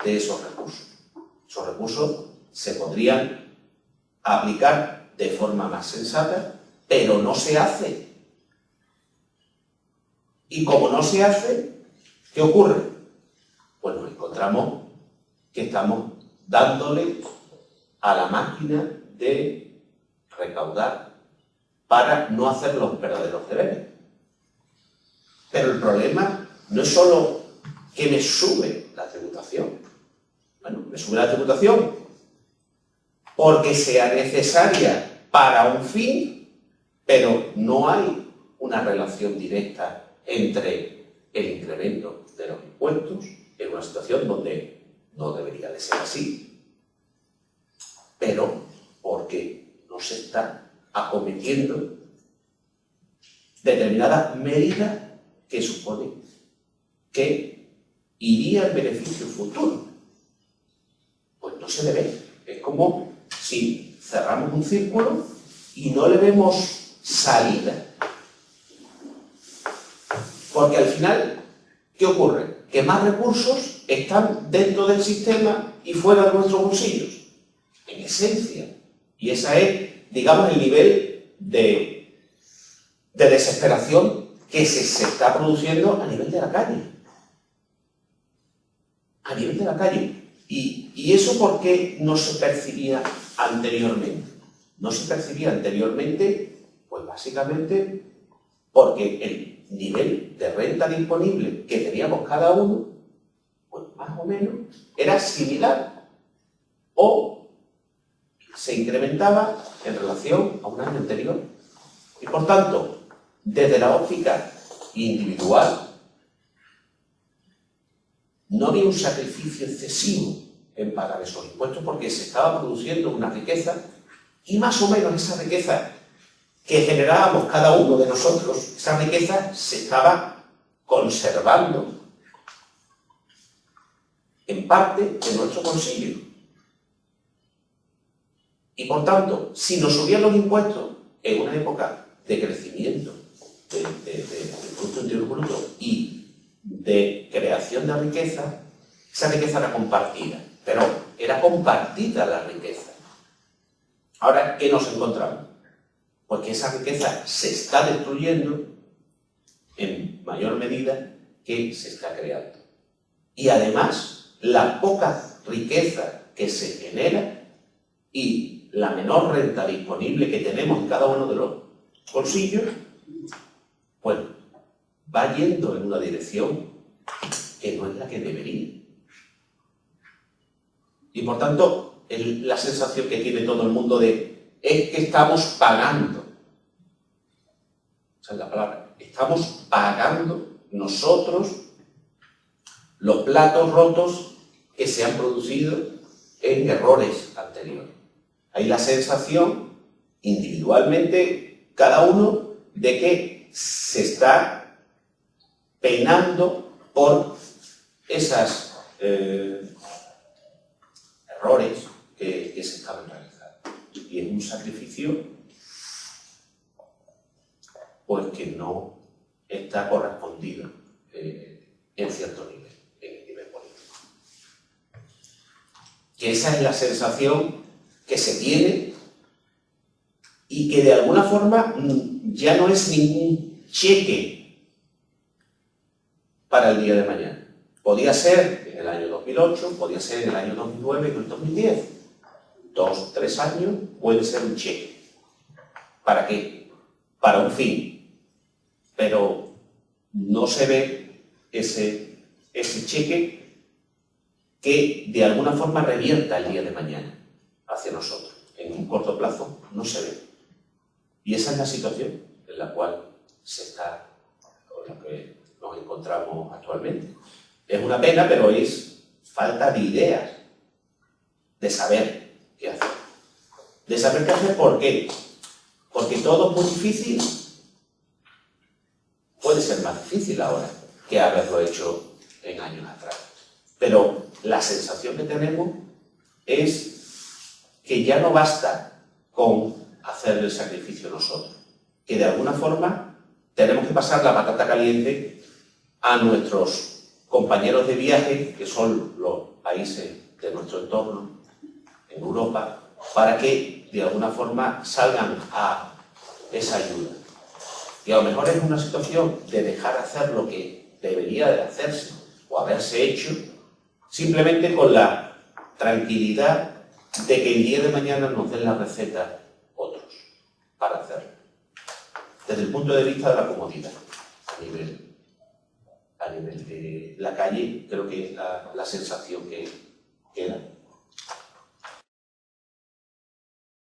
de esos recursos. Esos recursos se podrían aplicar de forma más sensata, pero no se hace. Y como no se hace, ¿qué ocurre? Pues nos encontramos que estamos dándole a la máquina de recaudar para no hacer los verdaderos deberes. Pero el problema no es solo que me sube la tributación. Bueno, me sube la tributación porque sea necesaria para un fin, pero no hay una relación directa entre el incremento de los impuestos en una situación donde no debería de ser así, pero porque no se está acometiendo determinadas medidas que supone que iría en beneficio futuro. Pues no se le ve. Es como si cerramos un círculo y no le vemos salida. Porque al final, ¿qué ocurre? Que más recursos están dentro del sistema y fuera de nuestros bolsillos. En esencia. Y ese es, digamos, el nivel de desesperación que se está produciendo a nivel de la calle. A nivel de la calle. ¿Y eso por qué no se percibía anteriormente? No se percibía anteriormente, pues básicamente porque el nivel de renta disponible que teníamos cada uno, pues más o menos, era similar o se incrementaba en relación a un año anterior. Y por tanto, desde la óptica individual, no había un sacrificio excesivo en pagar esos impuestos porque se estaba produciendo una riqueza y más o menos esa riqueza que generábamos cada uno de nosotros, esa riqueza se estaba conservando en parte en nuestro bolsillo. Y por tanto, si nos subían los impuestos en una época de crecimiento del Producto Interior Bruto y de creación de riqueza, esa riqueza era compartida, pero era compartida la riqueza. Ahora, ¿qué nos encontramos? Pues que esa riqueza se está destruyendo en mayor medida que se está creando. Y además, la poca riqueza que se genera y la menor renta disponible que tenemos en cada uno de los bolsillos pues va yendo en una dirección que no es la que debería. Y por tanto, la sensación que tiene todo el mundo es que estamos pagando. Esa es la palabra. Estamos pagando nosotros los platos rotos que se han producido en errores anteriores. Hay la sensación, individualmente, cada uno, de que se está penando por esos errores que se estaban realizando. Y es un sacrificio pues que no está correspondido en cierto nivel, en el nivel político. Que esa es la sensación que se tiene y que de alguna forma ya no es ningún cheque para el día de mañana. Podía ser en el año 2008, podía ser en el año 2009 y en el 2010. 2, 3 años puede ser un cheque. ¿Para qué? Para un fin. Pero no se ve ese cheque que de alguna forma revierta el día de mañana hacia nosotros. En un corto plazo no se ve. Y esa es la situación en la cual en la que nos encontramos actualmente. Es una pena, pero es falta de ideas, de saber qué hacer. De saber qué hacer, ¿por qué? Porque todo es muy difícil. Puede ser más difícil ahora que haberlo hecho en años atrás. Pero la sensación que tenemos es que ya no basta con hacer el sacrificio nosotros. Que de alguna forma tenemos que pasar la patata caliente a nuestros compañeros de viaje, que son los países de nuestro entorno, en Europa, para que de alguna forma salgan a esa ayuda. Y a lo mejor es una situación de dejar hacer lo que debería de hacerse o haberse hecho, simplemente con la tranquilidad de que el día de mañana nos den la receta otros para hacerlo. Desde el punto de vista de la comodidad, a nivel de la calle, creo que es la sensación que queda.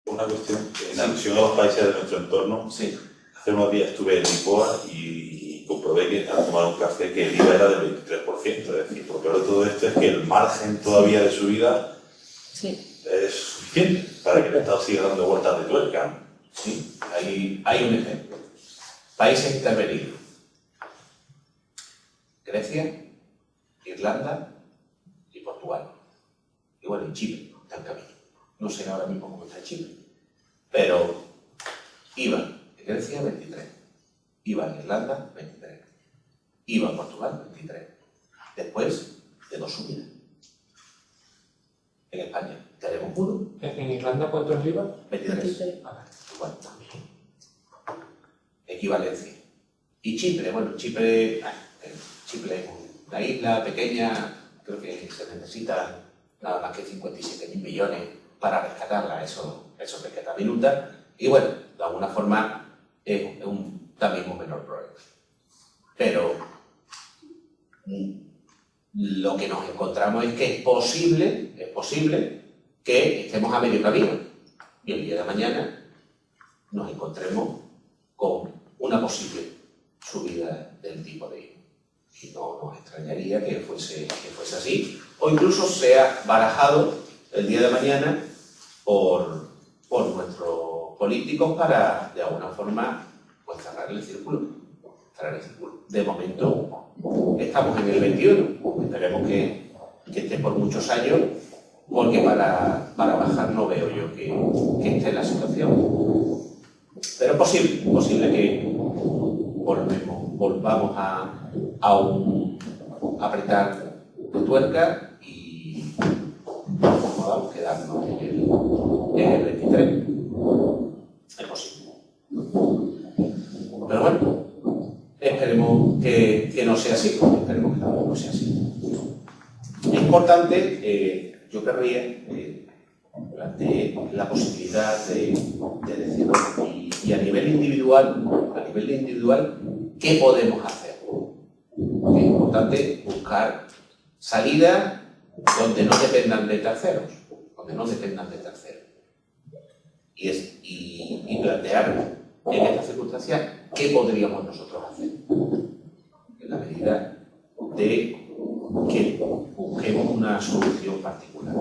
Una cuestión, en alusión a los países de nuestro entorno, sí. Hace unos días estuve en Lisboa y comprobé que al tomar un café que el IVA era del 23%. Es decir, lo peor de todo esto es que el margen todavía de subida es suficiente para que el Estado siga dando vueltas de tuerca. Sí, hay un ejemplo. Países intervenidos. Grecia, Irlanda y Portugal. Y bueno, y Chipre está en camino. No sé ahora mismo cómo está Chipre. Pero IVA en Grecia 23, IVA en Irlanda 23, IVA en Portugal 23. Después de 2 subidas. En España tenemos uno. ¿En Irlanda cuánto es el IVA? 23. Igual también. Equivalencia. Y Chipre, bueno, Chipre es una isla pequeña, creo que se necesita nada más que 57.000 millones para rescatarla, eso rescata minuta. Y bueno, de alguna forma es también un menor problema. Pero lo que nos encontramos es que es posible que estemos a medio camino y el día de mañana nos encontremos con una posible subida del tipo de IVA. Y no nos extrañaría que fuese así, o incluso sea barajado el día de mañana por nuestros políticos para, de alguna forma, pues cerrar el círculo. De momento, estamos en el 21, esperemos que esté por muchos años, porque para bajar no veo yo que esté la situación. Pero es posible que volvamos a apretar de tuerca y podamos quedarnos en el 23. Es posible. Pero bueno, esperemos que no sea así, esperemos que tampoco sea así. Es importante, yo querría plantear la posibilidad de decirlo y a nivel individual, ¿qué podemos hacer? Es importante buscar salidas donde no dependan de terceros, y plantear en estas circunstancias qué podríamos nosotros hacer, en la medida de que busquemos una solución particular.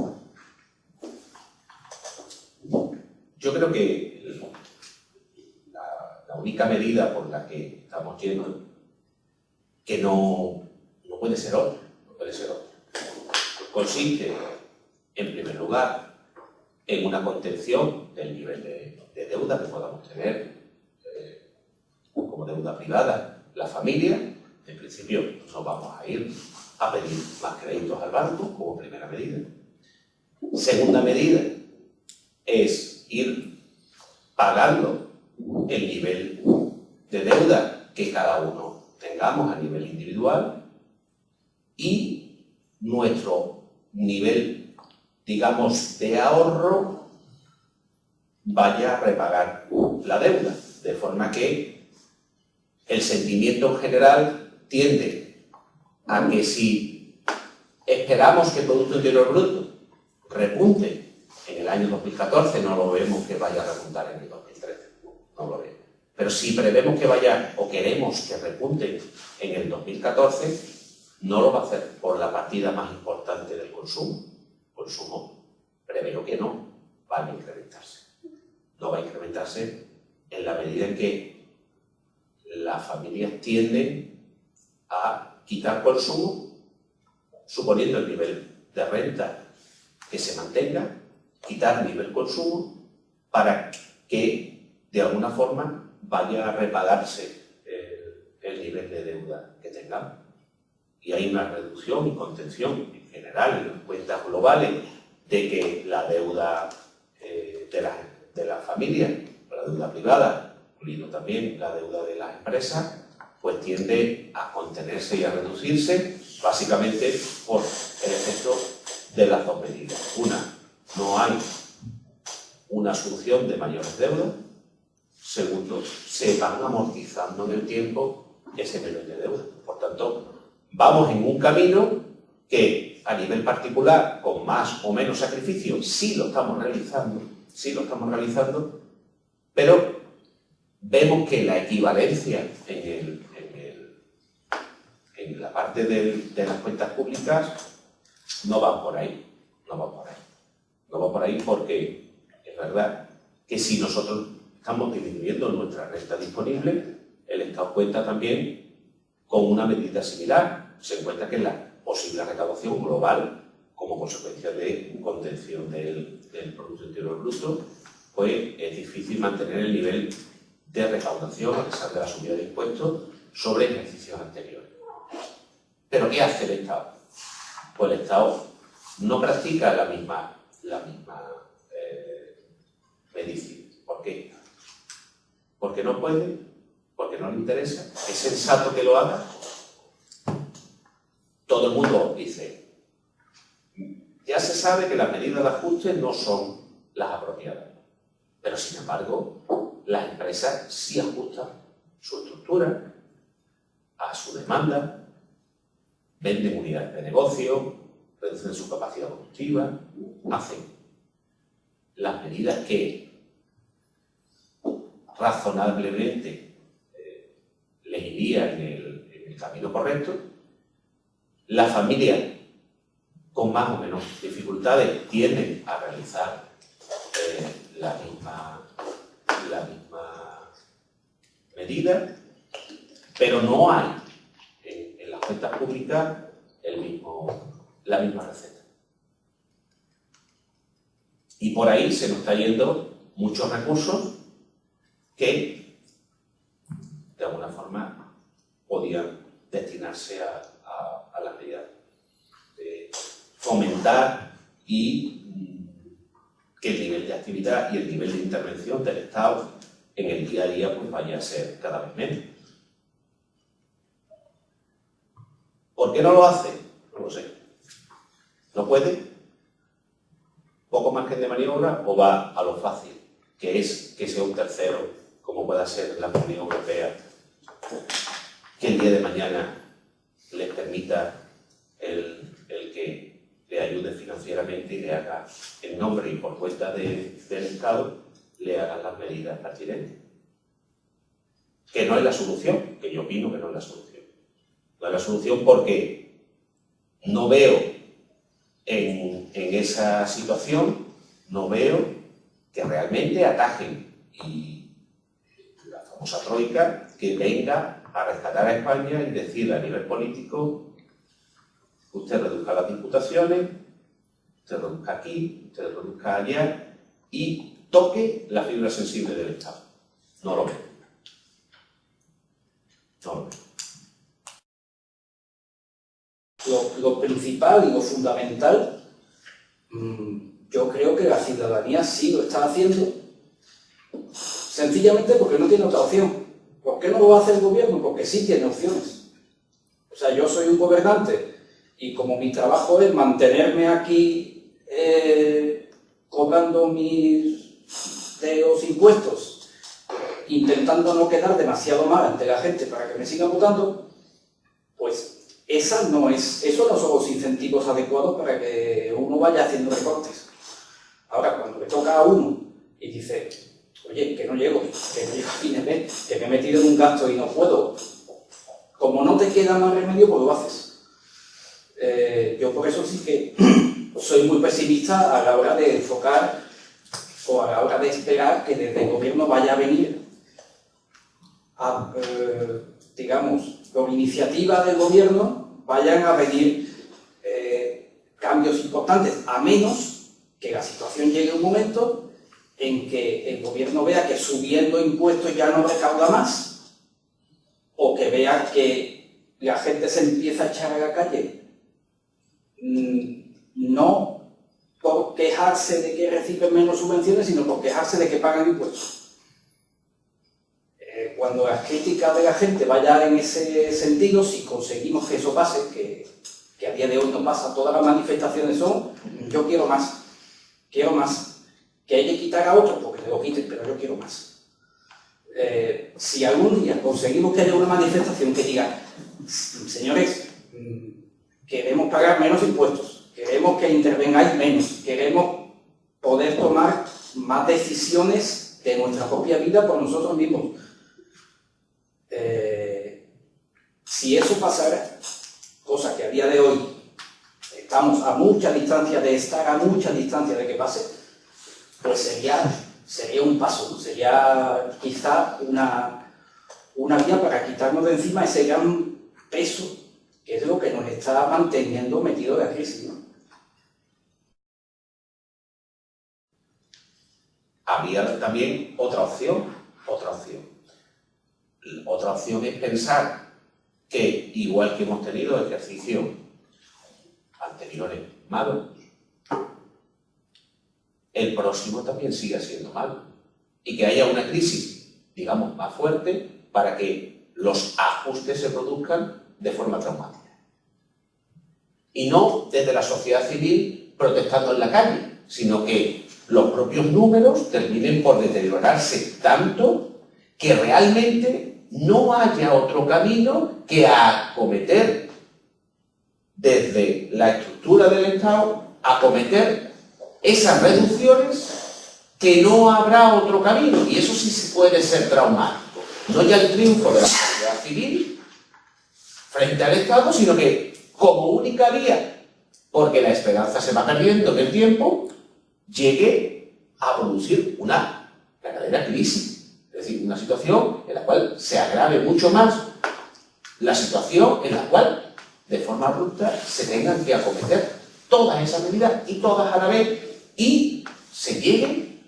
Yo creo que la única medida por la que estamos yendo, que no puede ser otra, consiste, en primer lugar, en una contención del nivel de deuda que podamos tener como deuda privada la familia. En principio, no vamos a ir a pedir más créditos al banco como primera medida. Segunda medida es ir pagando el nivel de deuda que cada uno tengamos a nivel individual y nuestro nivel, digamos, de ahorro vaya a repagar la deuda, de forma que el sentimiento en general tiende a que si esperamos que el Producto Interior Bruto repunte en el año 2014, no lo vemos que vaya a repuntar en el 2013, no lo vemos. Pero si prevemos que vaya o queremos que repunte en el 2014, no lo va a hacer por la partida más importante del consumo. Consumo, preveo que no va a incrementarse. No va a incrementarse en la medida en que las familias tienden a quitar consumo, suponiendo el nivel de renta que se mantenga, quitar nivel consumo para que de alguna forma vaya a repagarse el nivel de deuda que tengamos. Y hay una reducción y contención en general en las cuentas globales de que la deuda de las familias, la deuda privada, incluido también la deuda de las empresas, pues tiende a contenerse y a reducirse, básicamente por el efecto de las dos medidas. Una, no hay una solución de mayores deudas. Segundo, se van amortizando en el tiempo ese nivel de deuda. Por tanto, vamos en un camino que a nivel particular, con más o menos sacrificio, sí lo estamos realizando, pero vemos que la equivalencia en la parte de las cuentas públicas no va por ahí, porque es verdad que si nosotros estamos disminuyendo nuestra renta disponible, el Estado cuenta también con una medida similar. Se encuentra que la posible recaudación global, como consecuencia de contención del Producto Interior Bruto, pues es difícil mantener el nivel de recaudación a pesar de la subida de impuestos sobre ejercicios anteriores. ¿Pero qué hace el Estado? Pues el Estado no practica la misma medicina. ¿Por qué? Porque no puede, porque no le interesa. ¿Es sensato que lo haga? Todo el mundo dice, ya se sabe que las medidas de ajuste no son las apropiadas, pero sin embargo las empresas sí ajustan su estructura a su demanda, venden unidades de negocio, reducen su capacidad productiva, hacen las medidas que razonablemente les irían en el camino correcto. Las familias con más o menos dificultades tienden a realizar la misma medida, pero no hay en las cuentas públicas la misma receta. Y por ahí se nos está yendo muchos recursos que de alguna forma podían destinarse a las medidas de fomentar y que el nivel de actividad y el nivel de intervención del Estado en el día a día pues vaya a ser cada vez menos. ¿Por qué no lo hace? No lo sé. ¿No puede? ¿Poco margen de maniobra o va a lo fácil, que es que sea un tercero, como pueda ser la Unión Europea, que el día de mañana les permita el que le ayude financieramente y le haga, en nombre y por cuenta del Estado, le hagan las medidas pertinentes. Que no es la solución, que yo opino que no es la solución. No es la solución porque no veo en esa situación, no veo que realmente atajen y la famosa troika que venga a rescatar a España y decir a nivel político: usted reduzca las diputaciones, usted reduzca aquí, usted reduzca allá y toque la fibra sensible del Estado. No lo veo. No lo veo. Lo principal y lo fundamental, yo creo que la ciudadanía sí lo está haciendo, sencillamente porque no tiene otra opción. ¿Por qué no lo va a hacer el gobierno? Porque sí tiene opciones. O sea, yo soy un gobernante y como mi trabajo es mantenerme aquí cobrando de los impuestos, intentando no quedar demasiado mal ante la gente para que me siga votando, pues esos no son los incentivos adecuados para que uno vaya haciendo recortes. Ahora, cuando le toca a uno y dice: oye, que no llego a fin de mes, que me he metido en un gasto y no puedo, como no te queda más remedio, pues lo haces. Yo por eso sí que soy muy pesimista a la hora de enfocar o a la hora de esperar que desde el gobierno vaya a venir digamos, por iniciativa del gobierno vayan a venir cambios importantes, a menos que la situación llegue a un momento en que el gobierno vea que subiendo impuestos ya no recauda más, o que vea que la gente se empieza a echar a la calle, no por quejarse de que reciben menos subvenciones, sino por quejarse de que pagan impuestos. Cuando las críticas de la gente vayan en ese sentido, si conseguimos que eso pase, que a día de hoy no pasa, todas las manifestaciones son: yo quiero más, que hay que quitar a otros, porque te lo quiten, pero yo quiero más. Si algún día conseguimos que haya una manifestación que diga: señores, queremos pagar menos impuestos, queremos que intervengáis menos, queremos poder tomar más decisiones de nuestra propia vida por nosotros mismos. Si eso pasara, cosa que a día de hoy estamos a mucha distancia de estar, a mucha distancia de que pase, pues sería un paso, ¿no? Sería quizá una vía para quitarnos de encima ese gran peso que es lo que nos está manteniendo metido en la crisis, ¿no? Había también otra opción. Otra opción es pensar que, igual que hemos tenido ejercicios anteriores malos, el próximo también siga siendo malo y que haya una crisis, digamos, más fuerte para que los ajustes se produzcan de forma traumática. Y no desde la sociedad civil protestando en la calle, sino que los propios números terminen por deteriorarse tanto que realmente no haya otro camino que acometer desde la estructura del Estado, acometer esas reducciones, que no habrá otro camino. Y eso sí se puede ser traumático. No ya el triunfo de la sociedad civil frente al Estado, sino que como única vía, porque la esperanza se va perdiendo en el tiempo, llegue a producir una verdadera crisis. Es decir, una situación en la cual se agrave mucho más la situación en la cual, de forma abrupta, se tengan que acometer todas esas medidas y todas a la vez y se llegue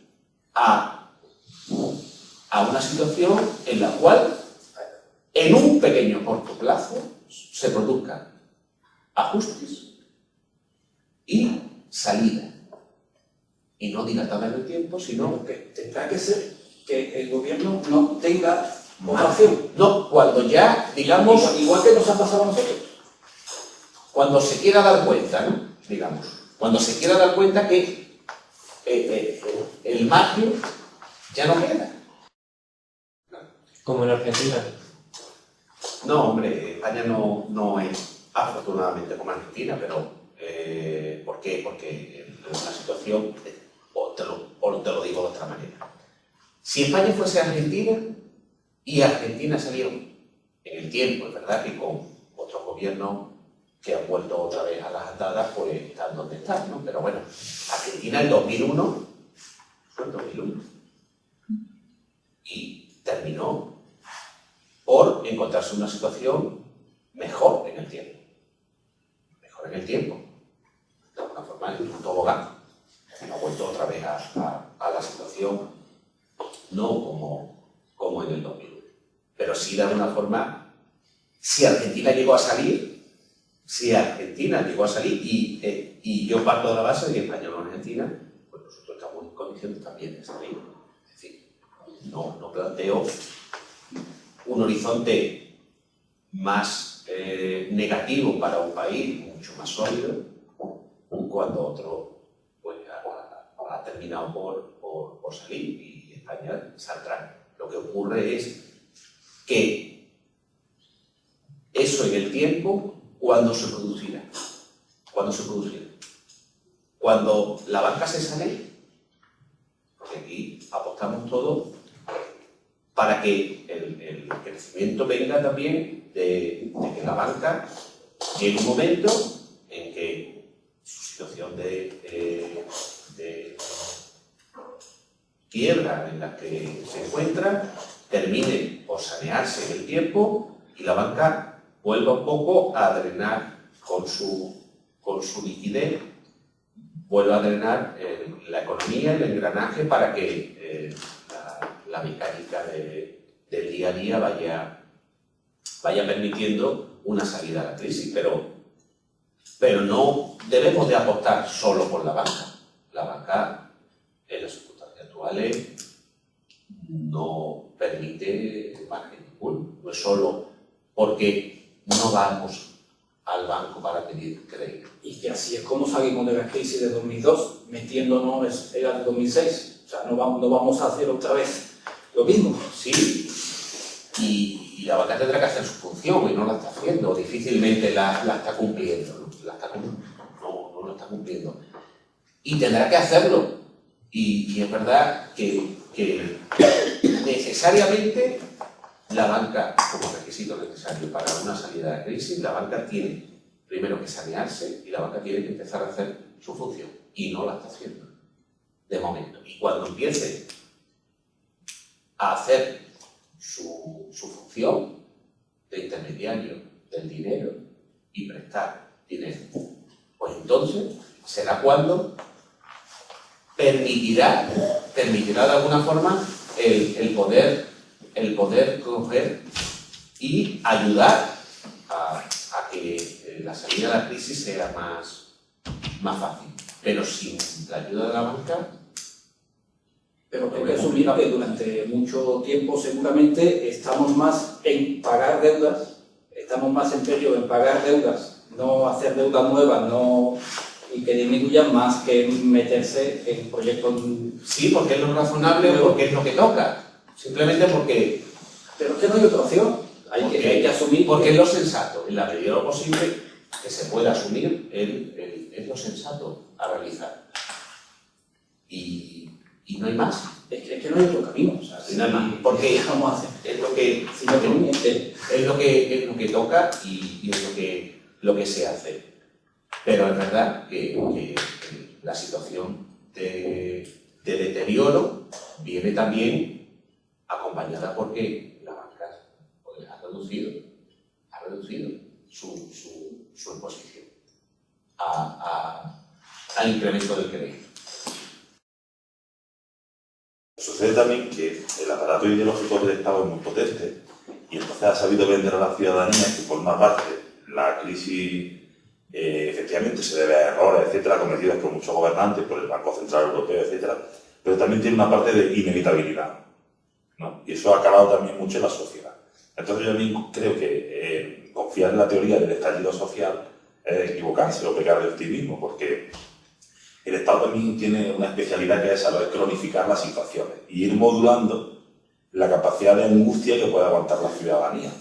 a una situación en la cual, en un pequeño corto plazo, se produzcan ajustes y salida. Y no dilatada en el tiempo, sino que tendrá que ser que el gobierno no tenga otra opción. No, cuando ya, digamos... Igual que nos ha pasado a nosotros. Cuando se quiera dar cuenta, ¿no? Digamos, cuando se quiera dar cuenta que el margen ya no queda. Como en Argentina. No, hombre, España no es afortunadamente como Argentina, pero ¿por qué? Porque es una situación, o te lo digo de otra manera. Si España fuese Argentina y Argentina salió en el tiempo, es verdad que con otros gobiernos que han vuelto otra vez a las andadas, pues están donde están, ¿no? Pero bueno, Argentina en 2001 fue en 2001 y terminó por encontrarse una situación mejor en el tiempo. Mejor en el tiempo. De alguna forma, en un tobogán. Ha vuelto otra vez a la situación, no como en el 2001. Pero sí, de alguna forma, si Argentina llegó a salir, y yo parto de la base de que España no es Argentina, pues nosotros estamos en condiciones también de salir. Es decir, no planteo un horizonte más negativo para un país, mucho más sólido, cuando otro pues, ha terminado por salir y España saldrá. Lo que ocurre es que eso en el tiempo, ¿cuándo se producirá? Cuando la banca se sale, porque aquí apostamos todo para que el crecimiento venga también de que la banca llegue un momento en que su situación de quiebra en la que se encuentra termine por sanearse en el tiempo y la banca vuelva un poco a drenar con su liquidez, vuelva a drenar la economía, el engranaje para que la mecánica del día a día vaya permitiendo una salida a la crisis, pero no debemos de apostar solo por la banca. La banca, en las circunstancias actuales, no permite margen ninguno. No es solo porque no vamos al banco para pedir crédito. Y que así es como salimos de la crisis de 2002, metiéndonos en la de 2006. O sea, no vamos a hacer otra vez lo mismo. Sí, y la banca tendrá que hacer su función y no la está haciendo, difícilmente la está cumpliendo, ¿no? No lo está cumpliendo. Y tendrá que hacerlo. Y es verdad que necesariamente la banca, como requisito necesario para una salida de la crisis, la banca tiene primero que sanearse y la banca tiene que empezar a hacer su función. Y no la está haciendo, de momento. Y cuando empiece a hacer su función de intermediario del dinero y prestar dinero, pues entonces será cuando permitirá de alguna forma el poder coger y ayudar a que la salida de la crisis sea más fácil. Pero sin la ayuda de la banca. Pero hay que asumir que durante mucho tiempo seguramente estamos más en pagar deudas, estamos más empeñados en pagar deudas, no hacer deudas nuevas, y que disminuyan más que meterse en proyectos. Sí, porque es lo razonable, porque es lo que toca. Simplemente porque. Pero es que no hay otra opción. Hay que asumir. Porque es lo sensato. En la medida de lo posible que se pueda asumir, es lo sensato a realizar. Y no hay más. Es que no hay otro camino. O sea, no hay más. Porque vamos a hacer. Es lo que toca y es lo que se hace. Pero es verdad que la situación de deterioro viene también acompañada porque la banca pues, ha reducido su exposición al incremento del crédito. Sucede también que el aparato ideológico del Estado es muy potente y entonces ha sabido vender a la ciudadanía que, por una parte, la crisis efectivamente se debe a errores, etcétera, cometidos por muchos gobernantes, por el Banco Central Europeo, etcétera, pero también tiene una parte de inevitabilidad, ¿no? Y eso ha calado también mucho en la sociedad. Entonces yo también creo que confiar en la teoría del estallido social es equivocarse o pecar de optimismo, porque el Estado también tiene una especialidad que es saber cronificar las situaciones y ir modulando la capacidad de angustia que puede aguantar la ciudadanía.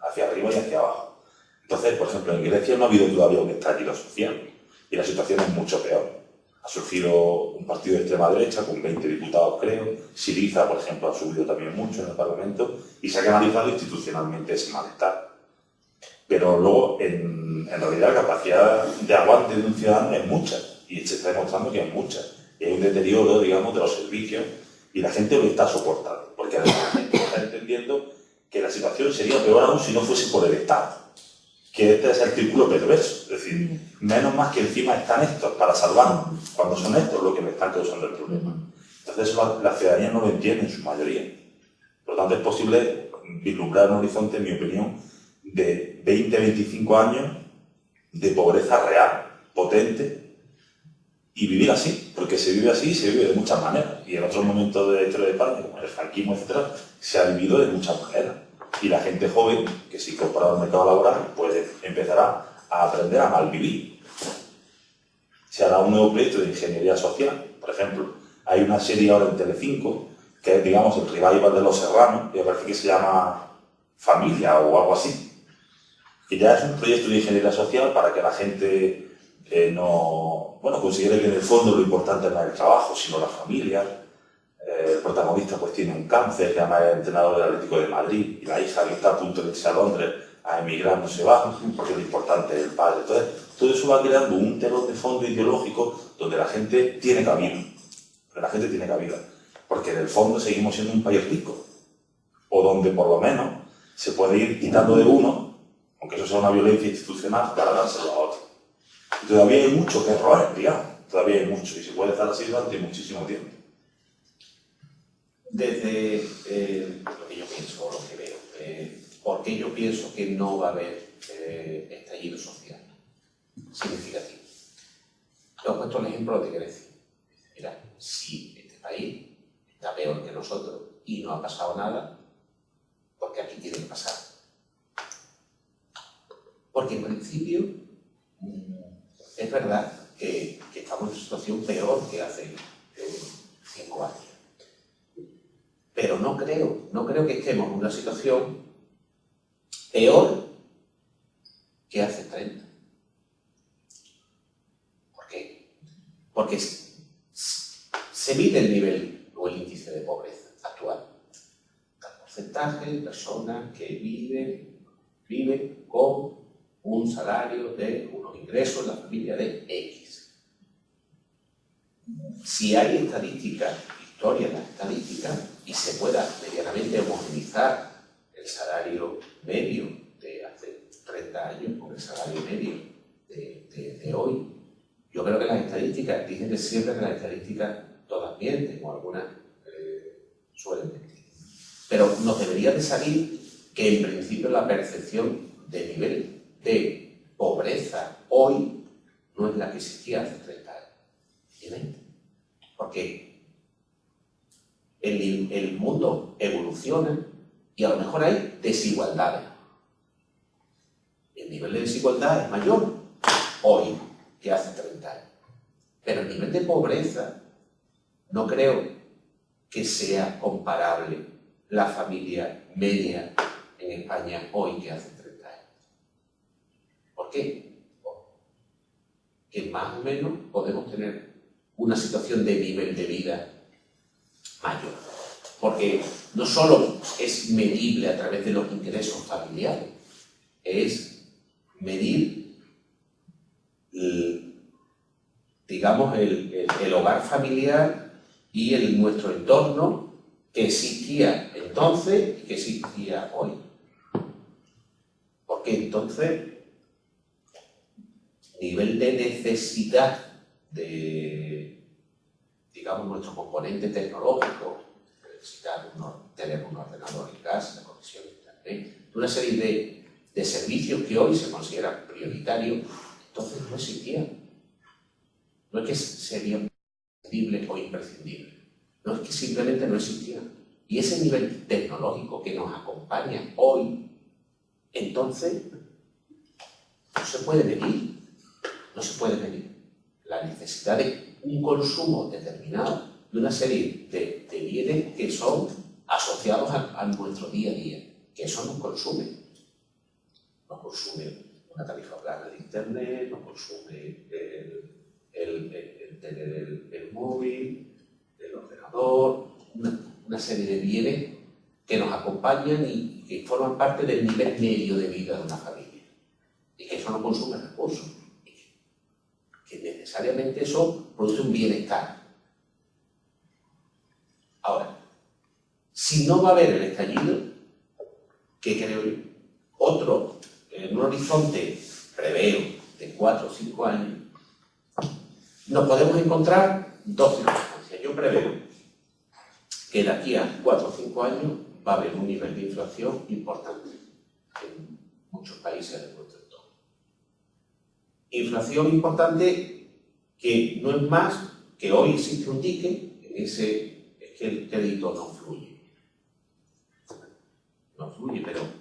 hacia arriba y hacia abajo. Entonces, por ejemplo, en Grecia no ha habido todavía un estallido social y la situación es mucho peor. Ha surgido un partido de extrema derecha con 20 diputados, creo. Siriza, por ejemplo, ha subido también mucho en el Parlamento y se ha canalizado institucionalmente ese malestar. Pero luego, en realidad, la capacidad de aguante de un ciudadano es mucha y se está demostrando que es mucha. Y hay un deterioro, digamos, de los servicios y la gente lo está soportando. Porque además la gente está entendiendo que la situación sería peor aún si no fuese por el Estado. Que este es el círculo perverso, es decir, menos más que encima están estos para salvarnos, cuando son estos los que me están causando el problema. Entonces eso la ciudadanía no lo entiende en su mayoría. Por lo tanto, es posible vislumbrar un horizonte, en mi opinión, de 20-25 años de pobreza real, potente, y vivir así, porque se vive así y se vive de muchas maneras. Y en otros momentos de la historia de España, como el franquismo, etc., se ha vivido de muchas maneras. Y la gente joven, que se incorpora al mercado laboral, pues empezará a aprender a malvivir. Se hará un nuevo proyecto de ingeniería social. Por ejemplo, hay una serie ahora en Telecinco, que es, digamos, el revival de Los Serranos, que parece que se llama Familia o algo así. Que ya es un proyecto de ingeniería social para que la gente considere que en el fondo lo importante no es el trabajo, sino la familia. El protagonista pues tiene un cáncer, que además es entrenador del Atlético de Madrid, y la hija que está a punto de irse a Londres a emigrar no se va, porque lo importante es el padre. Entonces, todo eso va creando un telón de fondo ideológico donde la gente tiene cabida. Porque en el fondo seguimos siendo un país rico, o donde por lo menos se puede ir quitando de uno, aunque eso sea una violencia institucional, para dárselo a otro. Y todavía hay mucho que roer, digamos, todavía hay mucho, y se puede estar así durante muchísimo tiempo. Desde lo que yo pienso, lo que veo, ¿por qué yo pienso que no va a haber estallido social significativo? Te he puesto el ejemplo de Grecia. Mira, si este país está peor que nosotros y no ha pasado nada, ¿por qué aquí tiene que pasar? Porque en principio es verdad que estamos en una situación peor que hace 5 años. Pero no creo que estemos en una situación peor que hace 30. ¿Por qué? Porque se mide el nivel o el índice de pobreza actual. El porcentaje de personas que viven con un salario de unos ingresos en la familia de X. Si hay estadísticas, historia en las estadísticas, y se pueda medianamente homogeneizar el salario medio de hace 30 años con el salario medio de hoy, yo creo que las estadísticas, dicen siempre que las estadísticas todas mienten, o algunas suelen mentir. Pero nos debería de salir que en principio la percepción de nivel de pobreza hoy no es la que existía hace 30 años, ¿entiendes? Porque el mundo evoluciona y a lo mejor hay desigualdades. El nivel de desigualdad es mayor hoy que hace 30 años. Pero el nivel de pobreza no creo que sea comparable la familia media en España hoy que hace 30 años. ¿Por qué? Que más o menos podemos tener una situación de nivel de vida mayor, porque no solo es medible a través de los ingresos familiares, es medir, digamos, el hogar familiar y nuestro entorno que existía entonces y que existía hoy. Porque entonces, nivel de necesidad de, digamos, nuestro componente tecnológico, necesitar tener un ordenador en casa, conexión a internet, una serie de servicios que hoy se consideran prioritarios, entonces no existían. No es que serían imprescindibles o imprescindibles, no es que simplemente no existían. Y ese nivel tecnológico que nos acompaña hoy, entonces, no se puede medir. No se puede medir la necesidad de un consumo determinado de una serie de bienes que son asociados a nuestro día a día, que eso nos consume. no consume una tarifa plana de internet, no consume el tener el móvil, el ordenador, una serie de bienes que nos acompañan y que forman parte del nivel medio de vida de una familia. Y que eso no consume recursos. Que necesariamente eso produce un bienestar. Ahora, si no va a haber el estallido, ¿qué creo yo? Otro, en un horizonte, preveo, de 4 o 5 años, nos podemos encontrar dos circunstancias. Yo preveo que de aquí a 4 o 5 años va a haber un nivel de inflación importante en muchos países de nuestro entorno. Inflación importante que no es más que hoy existe un dique en ese, es que el crédito no fluye. No fluye, pero...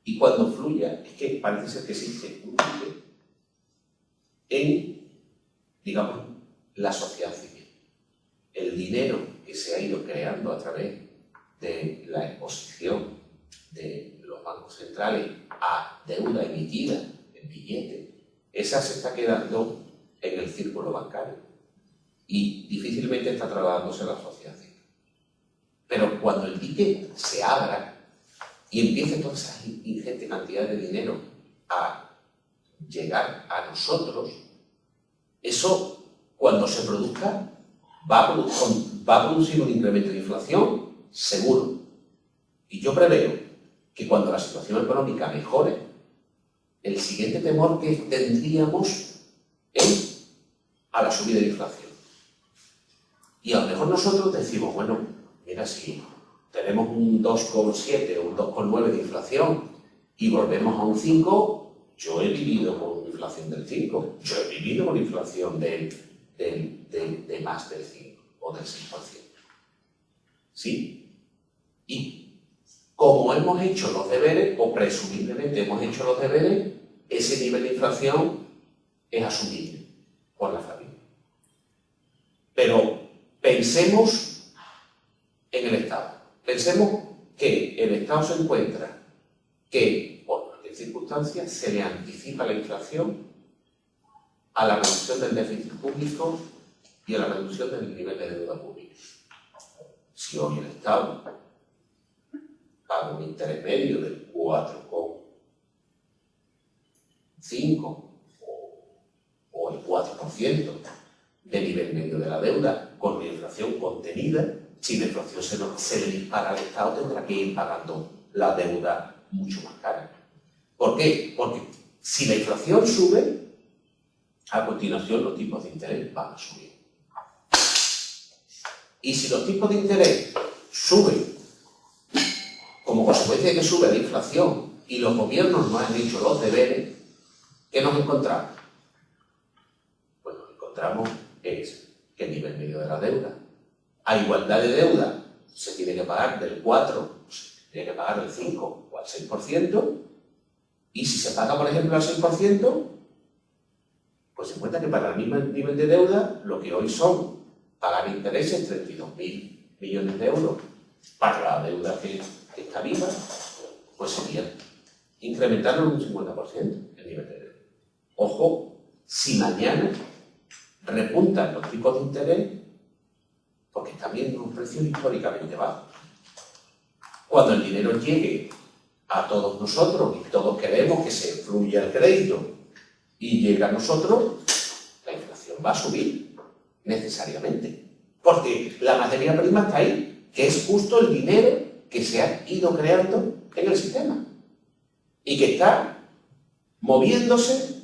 Y cuando fluya, es que parece ser que existe un dique en, digamos, la sociedad civil. El dinero que se ha ido creando a través de la exposición de los bancos centrales a deuda emitida en billetes, esa se está quedando en el círculo bancario y difícilmente está trasladándose a la sociedad civil. Pero cuando el dique se abra y empiece toda esa ingente cantidad de dinero a llegar a nosotros, eso, cuando se produzca, va a producir un incremento de inflación seguro. Y yo preveo que cuando la situación económica mejore, el siguiente temor que tendríamos es a la subida de inflación. Y a lo mejor nosotros decimos, bueno, mira, si tenemos un 2,7 o un 2,9 de inflación y volvemos a un 5, yo he vivido con una inflación del 5, yo he vivido con inflación de más del 5 o del 6%. ¿Sí? Y como hemos hecho los deberes, o presumiblemente hemos hecho los deberes, ese nivel de inflación es asumible por la familia. Pero pensemos en el Estado. Pensemos que el Estado se encuentra que, por cualquier circunstancia, se le anticipa la inflación a la reducción del déficit público y a la reducción del nivel de deuda pública. Si hoy el Estado paga un interés medio del 4,5 o el 4% de nivel medio de la deuda, con la inflación contenida, si la inflación se le dispara al Estado, tendrá que ir pagando la deuda mucho más cara. ¿Por qué? Porque si la inflación sube, a continuación los tipos de interés van a subir. Y si los tipos de interés suben como consecuencia de que sube la inflación y los gobiernos no han hecho los deberes, ¿qué nos encontramos? Pues nos encontramos es que el nivel medio de la deuda, a igualdad de deuda, se tiene que pagar del 4, se tiene que pagar del 5 o al 6%, y si se paga, por ejemplo, al 6%, pues se encuentra que para el mismo nivel de deuda, lo que hoy son pagar intereses, 32.000 millones de euros, para la deuda que está viva, pues sería incrementarlo en un 50% el nivel de deuda. Ojo, si mañana repuntan los tipos de interés, porque están viendo un precio históricamente bajo. Cuando el dinero llegue a todos nosotros y todos queremos que se fluya el crédito y llega a nosotros, la inflación va a subir necesariamente. Porque la materia prima está ahí, que es justo el dinero que se ha ido creando en el sistema y que está moviéndose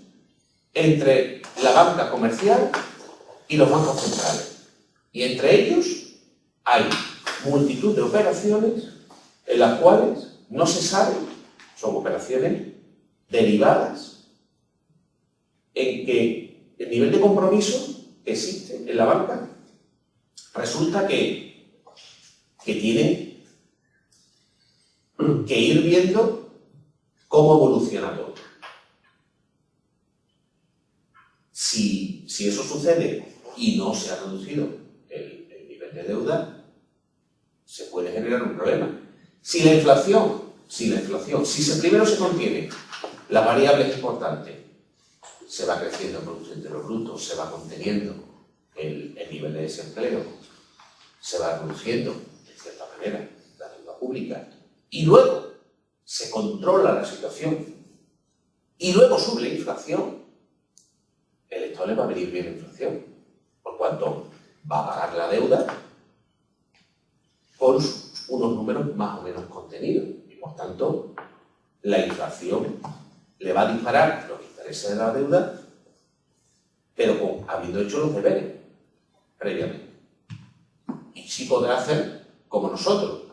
entre la banca comercial y los bancos centrales. Y entre ellos hay multitud de operaciones en las cuales no se sabe, son operaciones derivadas en que el nivel de compromiso que existe en la banca resulta que tienen que ir viendo cómo evoluciona todo. Si eso sucede y no se ha reducido el nivel de deuda, se puede generar un problema. Si primero se contiene Las variables importantes. Se va creciendo el Producto Interior Bruto, se va conteniendo el nivel de desempleo, se va reduciendo, de cierta manera, la deuda pública, y luego se controla la situación, y luego sube la inflación, el Estado le va a venir bien la inflación, por cuanto va a pagar la deuda con unos números más o menos contenidos, y por tanto la inflación le va a disparar los intereses de la deuda, pero habiendo hecho los deberes previamente. Y sí podrá hacer como nosotros.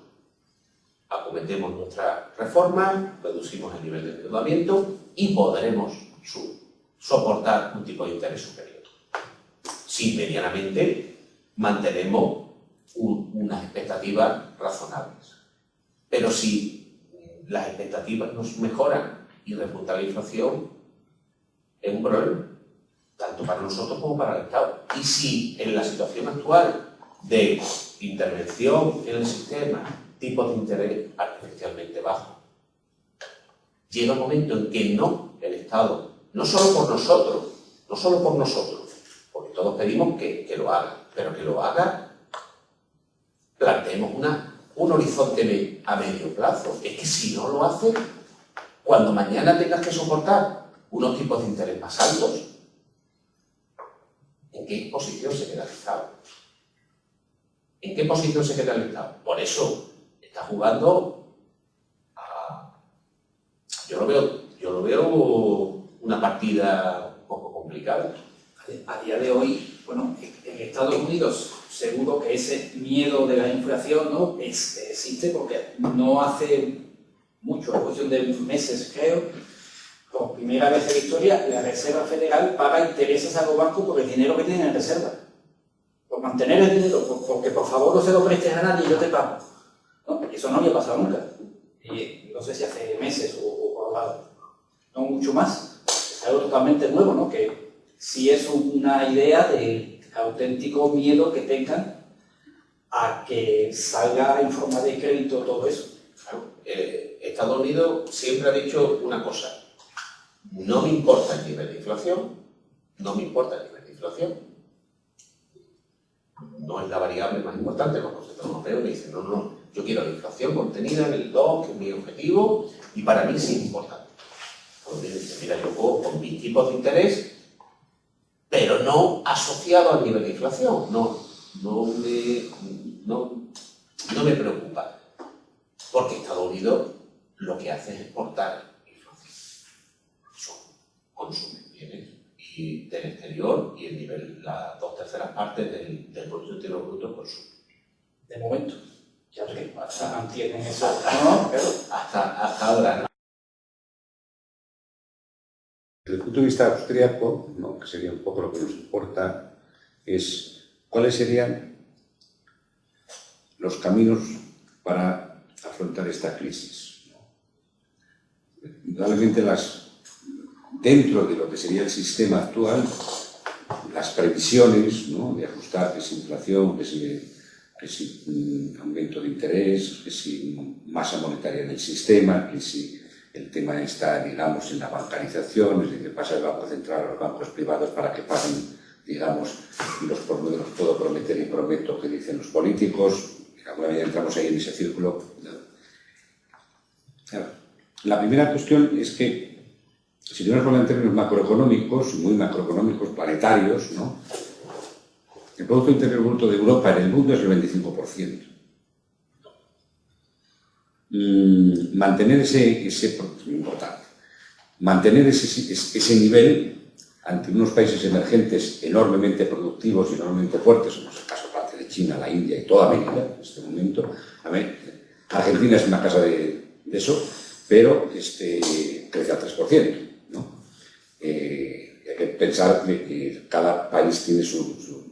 Acometemos nuestras reformas, reducimos el nivel de endeudamiento y podremos soportar un tipo de interés superior. Si medianamente mantenemos unas expectativas razonables. Pero si las expectativas nos mejoran y repunta la inflación, es un problema, tanto para nosotros como para el Estado. Y si en la situación actual de intervención en el sistema, tipos de interés artificialmente bajos, llega un momento en que el Estado, no solo por nosotros, porque todos pedimos que lo haga, pero que lo haga, planteemos un horizonte a medio plazo. Es que si no lo hace, cuando mañana tengas que soportar unos tipos de interés más altos, ¿en qué posición se queda el Estado? ¿En qué posición se queda el Estado? Por eso está jugando yo lo veo una partida un poco complicada. A día de hoy, bueno, en Estados Unidos seguro que ese miedo de la inflación, ¿no?, existe, porque no hace mucho, en cuestión de meses creo, por primera vez en la historia, la Reserva Federal paga intereses a los bancos por el dinero que tienen en reserva. Por mantener el dinero, porque por favor no se lo prestes a nadie y yo te pago. ¿No? Eso no había pasado nunca. Y no sé si hace meses o ahora, no mucho más. Es algo totalmente nuevo, ¿no? Que sí es una idea de auténtico miedo que tengan a que salga en forma de crédito todo eso. Claro. Estados Unidos siempre ha dicho una cosa: no me importa el nivel de inflación, no es la variable más importante. Los conceptos europeos me dicen, no, yo quiero la inflación contenida en el 2, que es mi objetivo, y para mí sí es importante. Pues me dice, mira, yo puedo con mis tipos de interés, pero no asociado al nivel de inflación, no me preocupa, porque Estados Unidos lo que hace es exportar inflación, consume bienes y del exterior, y el nivel, las 2/3 partes del Producto Interior Bruto consume. De momento, ya que mantienen eso, ¿no? Pero hasta ahora, ¿no? Desde el punto de vista austríaco, ¿no?, que sería un poco lo que nos importa, es cuáles serían los caminos para afrontar esta crisis. Indudablemente, dentro de lo que sería el sistema actual, las previsiones, ¿no?, de ajustar, que si inflación, que si aumento de interés, que si masa monetaria en el sistema, que si el tema está, digamos, en la bancarización, es decir, pasa el Banco Central a los bancos privados para que paguen, digamos, los puedo prometer y prometo que dicen los políticos. Alguna vez entramos ahí en ese círculo. Claro. La primera cuestión es que, si tenemos que hablar en términos macroeconómicos, muy macroeconómicos, planetarios, ¿no?, el Producto Interior Bruto de Europa en el mundo es el 25%. Mantener mantener ese nivel ante unos países emergentes enormemente productivos y enormemente fuertes, como es el caso parte de China, la India y toda América en este momento. Argentina es una casa de eso, pero crece al 3%, ¿no? Hay que pensar que cada país tiene su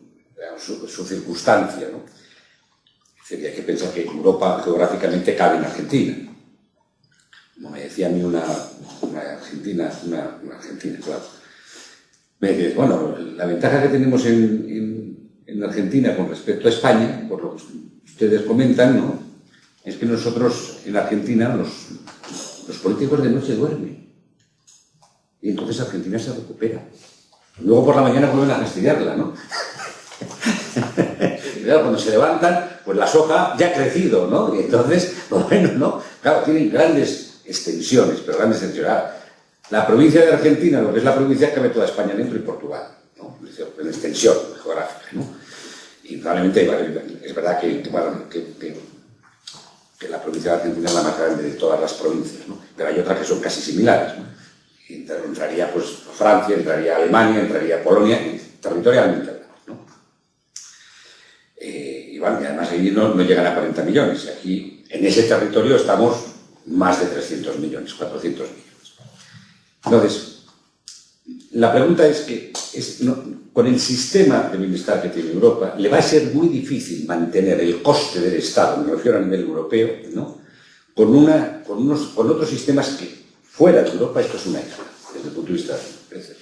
circunstancia, ¿no? Hay que pensar que Europa geográficamente cabe en Argentina. Como me decía a mí una argentina, claro. Me dice, bueno, la ventaja que tenemos en Argentina con respecto a España, por lo que ustedes comentan, ¿no?, es que nosotros en Argentina los políticos de noche duermen. y entonces Argentina se recupera. Luego por la mañana vuelven a fastidiarla, ¿no? Claro, cuando se levantan, pues la soja ya ha crecido, ¿no? Y entonces, pues bueno, ¿no? Claro, tienen grandes extensiones, pero grandes extensiones. La provincia de Argentina, lo que es la provincia, cabe toda España dentro y Portugal, ¿no? En extensión geográfica, ¿no? Y probablemente, bueno, es verdad que la provincia de Argentina es la más grande de todas las provincias, ¿no? Pero hay otras que son casi similares, ¿no? Entraría pues Francia, entraría Alemania, entraría Polonia, territorialmente, ¿no? Y bueno, y además ahí no llegan a 40 millones, y aquí en ese territorio estamos más de 300 millones, 400 millones. Entonces, la pregunta es que con el sistema de bienestar que tiene Europa, le va a ser muy difícil mantener el coste del Estado, me refiero a nivel europeo, ¿no? Con otros sistemas que fuera de Europa esto es una isla, desde el punto de vista del precio.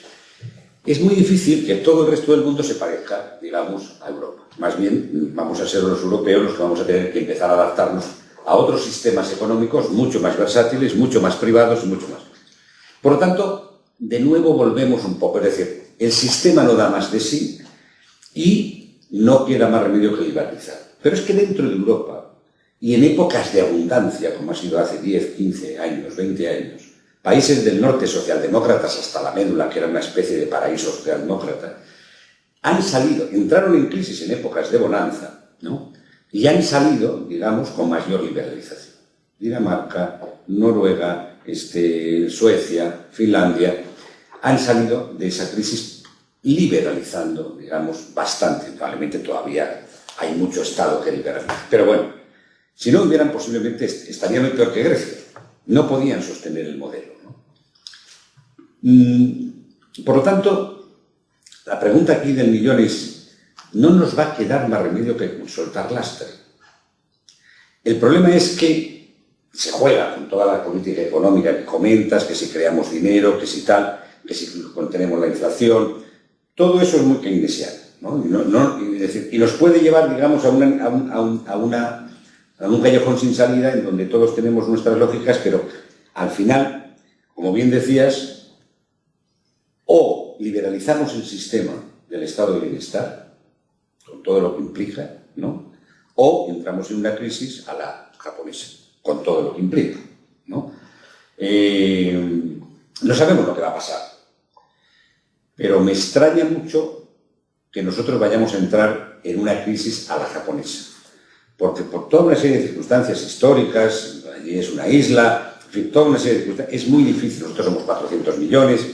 Es muy difícil que todo el resto del mundo se parezca, digamos, a Europa. Más bien, vamos a ser los europeos los que vamos a tener que empezar a adaptarnos a otros sistemas económicos mucho más versátiles, mucho más privados y mucho más. Por lo tanto, de nuevo volvemos un poco, es decir, el sistema no da más de sí y no queda más remedio que liberalizar. Pero es que dentro de Europa, y en épocas de abundancia, como ha sido hace 10, 15 años, 20 años, países del norte socialdemócratas hasta la médula, que era una especie de paraíso socialdemócrata, entraron en crisis en épocas de bonanza, ¿no? Y han salido, digamos, con mayor liberalización. Dinamarca, Noruega, Suecia, Finlandia, han salido de esa crisis liberalizando, digamos, bastante. Probablemente todavía hay mucho Estado que liberaliza. Pero bueno, si no hubieran, posiblemente estarían muy peor que Grecia. No podían sostener el modelo, ¿no? Por lo tanto, la pregunta aquí del millón es, no nos va a quedar más remedio que soltar lastre. El problema es que se juega con toda la política económica que comentas, que si creamos dinero, que si tal, que si contenemos la inflación, todo eso es muy keynesiano, ¿no? Y nos puede llevar, digamos, a un callejón sin salida en donde todos tenemos nuestras lógicas, pero al final, como bien decías, o liberalizamos el sistema del estado de bienestar, con todo lo que implica, ¿no? O entramos en una crisis a la japonesa, con todo lo que implica, ¿no? No sabemos lo que va a pasar, pero me extraña mucho que nosotros vayamos a entrar en una crisis a la japonesa, porque por toda una serie de circunstancias históricas, allí es una isla, en fin, toda una serie de circunstancias, es muy difícil, nosotros somos 400 millones,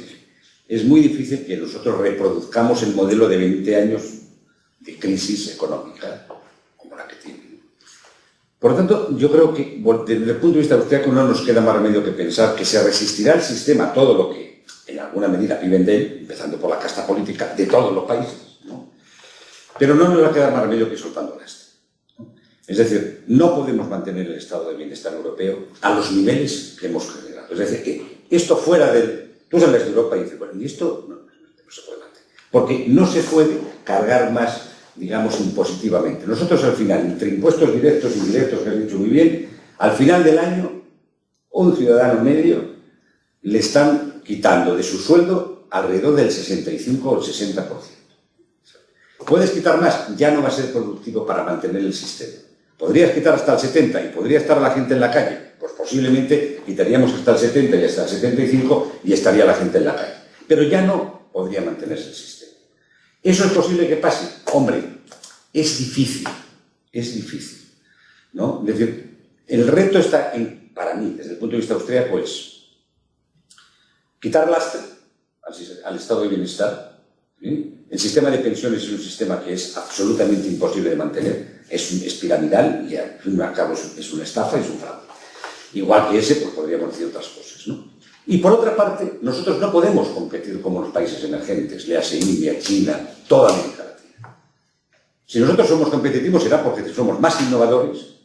es muy difícil que nosotros reproduzcamos el modelo de 20 años de crisis económica como la que tiene. Por lo tanto, yo creo que desde el punto de vista austríaco no nos queda más remedio que pensar que se resistirá el sistema todo lo que en alguna medida viven de él, empezando por la casta política de todos los países, ¿no? Pero no nos va a quedar más remedio que soltando lastre, ¿no? Es decir, no podemos mantener el estado de bienestar europeo a los niveles que hemos generado. Es decir, que esto fuera del... Tú sales de Europa y dices, bueno, y esto no se puede mantener. Porque no se puede cargar más, digamos, impositivamente. Nosotros al final, entre impuestos directos e indirectos, que has dicho muy bien, al final del año, un ciudadano medio le están quitando de su sueldo alrededor del 65 o el 60%. Puedes quitar más, ya no va a ser productivo para mantener el sistema. Podrías quitar hasta el 70 y podría estar la gente en la calle. Pues posiblemente quitaríamos hasta el 70 y hasta el 75 y estaría la gente en la calle. Pero ya no podría mantenerse el sistema. ¿Eso es posible que pase? Hombre, es difícil, ¿no? Es decir, el reto está para mí, desde el punto de vista austríaco, es quitar lastre al estado de bienestar. ¿Sí? El sistema de pensiones es un sistema que es absolutamente imposible de mantener, es piramidal y al fin y al cabo es una estafa y es un fraude. Igual que ese, pues podríamos decir otras cosas, ¿no? Y por otra parte, nosotros no podemos competir como los países emergentes, léase India, China, toda América Latina. Si nosotros somos competitivos será porque somos más innovadores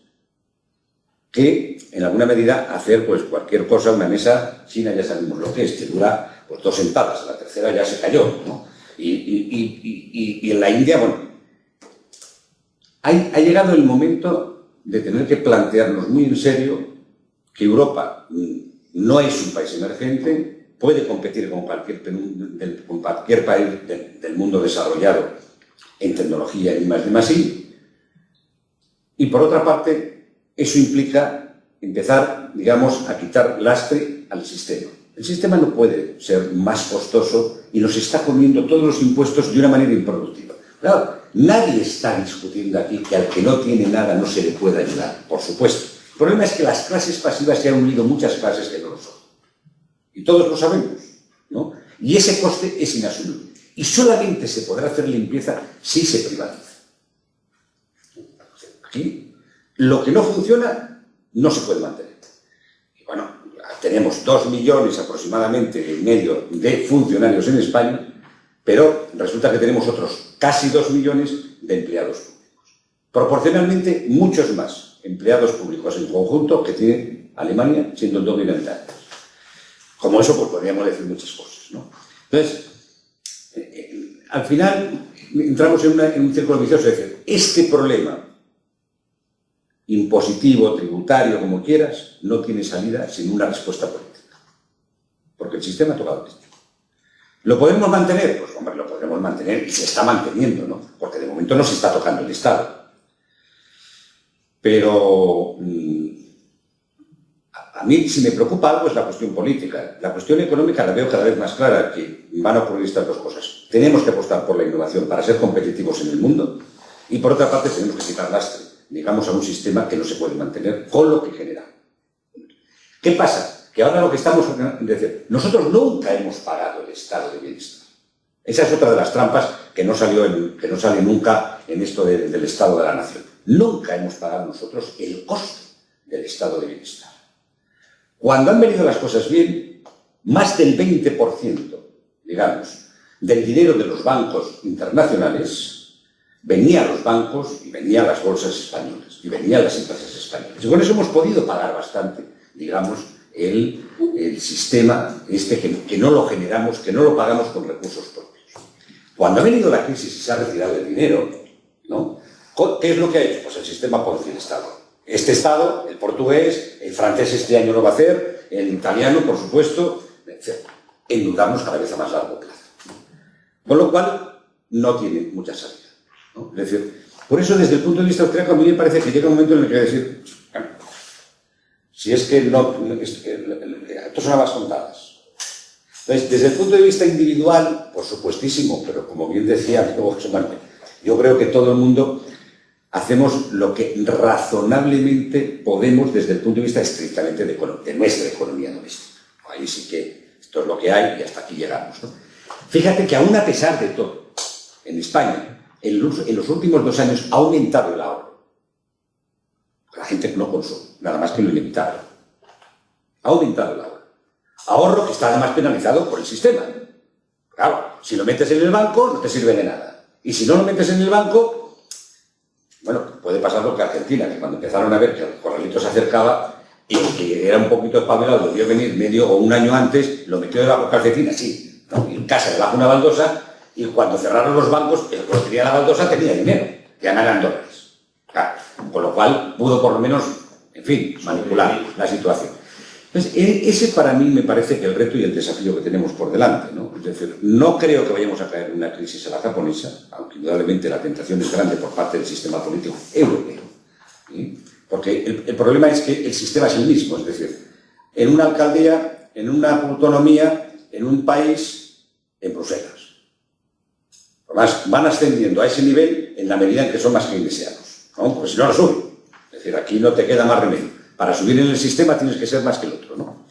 que, en alguna medida, hacer pues cualquier cosa, una mesa, China ya sabemos lo que es, que dura pues 2 sentadas, la tercera ya se cayó, ¿no? Y en la India, bueno, ha llegado el momento de tener que plantearnos muy en serio que Europa no es un país emergente, puede competir con cualquier país del mundo desarrollado en tecnología y I+D+I. Y por otra parte, eso implica empezar, digamos, a quitar lastre al sistema. El sistema no puede ser más costoso y nos está comiendo todos los impuestos de una manera improductiva. Claro, nadie está discutiendo aquí que al que no tiene nada no se le pueda ayudar, por supuesto. El problema es que las clases pasivas se han unido muchas clases que no lo son. Y todos lo sabemos, ¿no? Y ese coste es inasumible. Y solamente se podrá hacer limpieza si se privatiza. Aquí, lo que no funciona no se puede mantener. Y bueno, tenemos 2 millones aproximadamente y medio de funcionarios en España, pero resulta que tenemos otros casi 2 millones de empleados públicos. Proporcionalmente, muchos más empleados públicos en conjunto que tiene Alemania, siendo el dominante. Como eso, pues podríamos decir muchas cosas, ¿no? Entonces, al final entramos en un círculo vicioso, es decir, este problema impositivo, tributario, como quieras, no tiene salida sin una respuesta política. Porque el sistema ha tocado el techo. ¿Lo podemos mantener? Pues, hombre, lo podremos mantener y se está manteniendo, ¿no? Porque de momento no se está tocando el Estado. Pero a mí, si me preocupa algo, es la cuestión política. La cuestión económica la veo cada vez más clara, que van a ocurrir estas dos cosas. Tenemos que apostar por la innovación para ser competitivos en el mundo y, por otra parte, tenemos que quitar lastre, digamos, a un sistema que no se puede mantener con lo que genera. ¿Qué pasa? Que ahora lo que estamos diciendo, nosotros nunca hemos pagado el estado de bienestar. Esa es otra de las trampas que no sale nunca en esto del estado de la nación. Nunca hemos pagado nosotros el coste del estado de bienestar. Cuando han venido las cosas bien, más del 20%, digamos, del dinero de los bancos internacionales venía a los bancos y venía a las bolsas españolas y venía a las empresas españolas. Y con eso hemos podido pagar bastante, digamos, el sistema este que no lo generamos, que no lo pagamos con recursos propios. Cuando ha venido la crisis y se ha retirado el dinero, ¿no? ¿Qué es lo que ha hecho? Pues el sistema pone el Estado. Este Estado, el portugués, el francés este año lo va a hacer, el italiano, por supuesto, etc. Endeudamos cada vez a más largo plazo. Con lo cual, no tiene mucha salida, ¿no? Es decir, por eso, desde el punto de vista austríaco, a mí me parece que llega un momento en el que decir, bueno, si es que esto son habas contadas. Entonces, desde el punto de vista individual, por supuestísimo, pero como bien decía José Manuel, yo creo que todo el mundo hacemos lo que razonablemente podemos desde el punto de vista estrictamente de nuestra economía doméstica. Ahí sí que esto es lo que hay y hasta aquí llegamos, ¿no? Fíjate que aún a pesar de todo, en España, en los últimos 2 años ha aumentado el ahorro. La gente no consume, nada más que lo inevitable. Ha aumentado el ahorro. Ahorro que está además penalizado por el sistema. Claro, si lo metes en el banco no te sirve de nada. Y si no lo metes en el banco, bueno, puede pasar lo que Argentina, que cuando empezaron a ver que el corralito se acercaba y que era un poquito espabilado, debió venir medio o un año antes, lo metió debajo de calcetina, sí, ¿no? En casa debajo de una baldosa, y cuando cerraron los bancos, el que tenía la baldosa tenía dinero, ya no eran dólares. Claro, con lo cual pudo por lo menos, en fin, manipular la situación. Entonces, ese para mí me parece que el reto y el desafío que tenemos por delante, ¿no? Es decir, no creo que vayamos a caer en una crisis a la japonesa, aunque indudablemente la tentación es grande por parte del sistema político europeo, ¿sí? Porque el problema es que el sistema es el mismo, es decir, en una alcaldía, en una autonomía, en un país, en Bruselas. Además, van ascendiendo a ese nivel en la medida en que son más keynesianos, ¿no? Porque si no, lo suben. Es decir, aquí no te queda más remedio. Para subir en el sistema tienes que ser más que el otro, ¿no?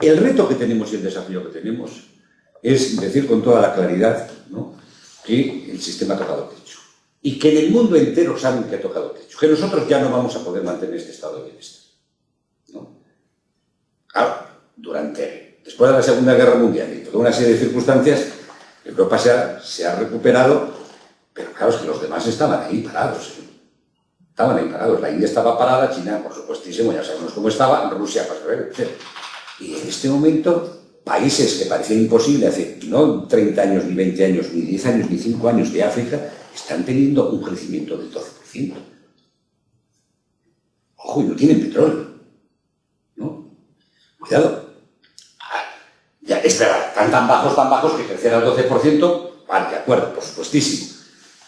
El reto que tenemos y el desafío que tenemos es decir con toda la claridad, ¿no?, que el sistema ha tocado techo. Y que en el mundo entero saben que ha tocado techo. Que nosotros ya no vamos a poder mantener este estado de bienestar, ¿no? Claro, después de la Segunda Guerra Mundial y toda una serie de circunstancias, Europa se ha recuperado, pero claro, es que los demás estaban ahí parados, ¿eh? Estaban ahí parados. La India estaba parada, China, por supuestísimo, ya sabemos cómo estaba, Rusia, pues a ver, etc. Y en este momento, países que parecían imposibles hace no 30 años, ni 20 años, ni 10 años, ni 5 años de África, están teniendo un crecimiento del 12%. Ojo, y no tienen petróleo, ¿no? Cuidado. Ya, es verdad, están tan bajos que crecer al 12%, vale, de acuerdo, por supuestísimo.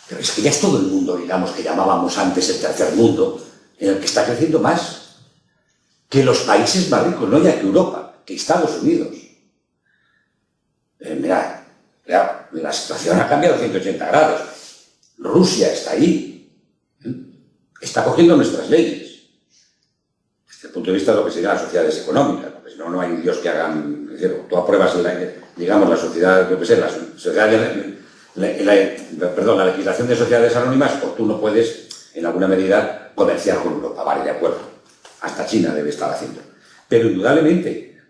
Pero es que ya es todo el mundo, digamos, que llamábamos antes el tercer mundo, en el que está creciendo más que los países más ricos, no ya que Europa, que Estados Unidos. Mirad, la situación ha cambiado 180 grados. Rusia está ahí, está cogiendo nuestras leyes, desde el punto de vista de lo que serían las sociedades económicas, porque si no, no hay Dios que hagan, es decir, tú apruebas, digamos, la sociedad, yo qué sé, la legislación de sociedades anónimas, pues tú no puedes, en alguna medida, comerciar con Europa, vale, de acuerdo, hasta China debe estar haciendo. Pero indudablemente,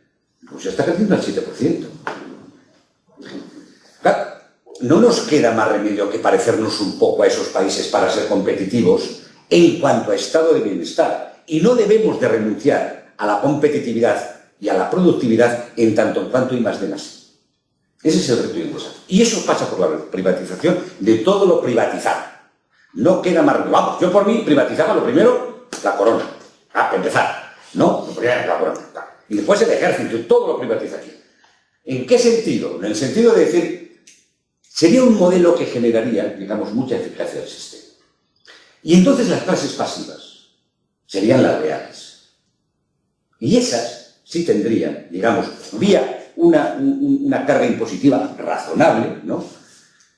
Rusia está creciendo al 7%. Claro, no nos queda más remedio que parecernos un poco a esos países para ser competitivos en cuanto a estado de bienestar. Y no debemos de renunciar a la competitividad y a la productividad en tanto en cuanto y más de más. Ese es el reto y el desafío. Y eso pasa por la privatización de todo lo privatizado. No queda más remedio. Vamos, yo por mí privatizaba lo primero, la corona. Para empezar. ¿No? Lo primero, la corona. Y después el ejército y todo lo privatiza aquí. ¿En qué sentido? En el sentido de decir, sería un modelo que generaría, digamos, mucha eficacia del sistema. Y entonces las clases pasivas serían las reales. Y esas sí tendrían, digamos, vía una carga impositiva razonable, ¿no?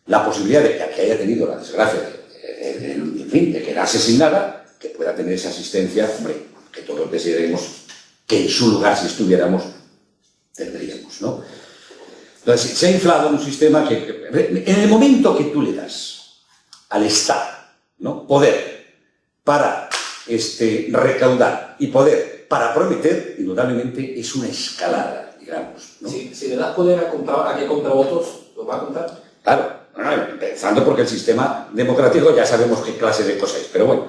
La posibilidad de que aquí haya tenido la desgracia de quedarse sin nada, que pueda tener esa asistencia, hombre, que todos desearemos que en su lugar, si estuviéramos, tendríamos, ¿no? Entonces, se ha inflado un sistema que, en el momento que tú le das al Estado, ¿no?, poder para recaudar y poder para prometer, indudablemente es una escalada, digamos, ¿no? Si le das poder a que compra votos, ¿lo va a comprar? Claro, empezando porque el sistema democrático ya sabemos qué clase de cosa es, pero bueno,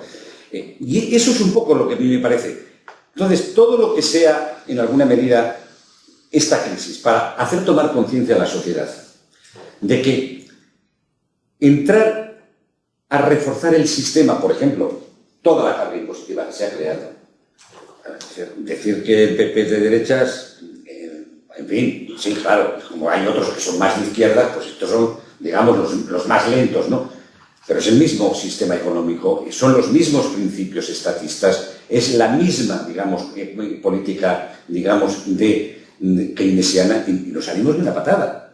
y eso es un poco lo que a mí me parece. Entonces, todo lo que sea, en alguna medida, esta crisis, para hacer tomar conciencia a la sociedad de que entrar a reforzar el sistema, por ejemplo, toda la carga impositiva que se ha creado, decir que el PP es de derechas, en fin, sí, claro, como hay otros que son más de izquierda, pues estos son, digamos, los más lentos, ¿no? Pero es el mismo sistema económico, son los mismos principios estatistas, es la misma, digamos, política, digamos, keynesiana, y nos salimos de una patada.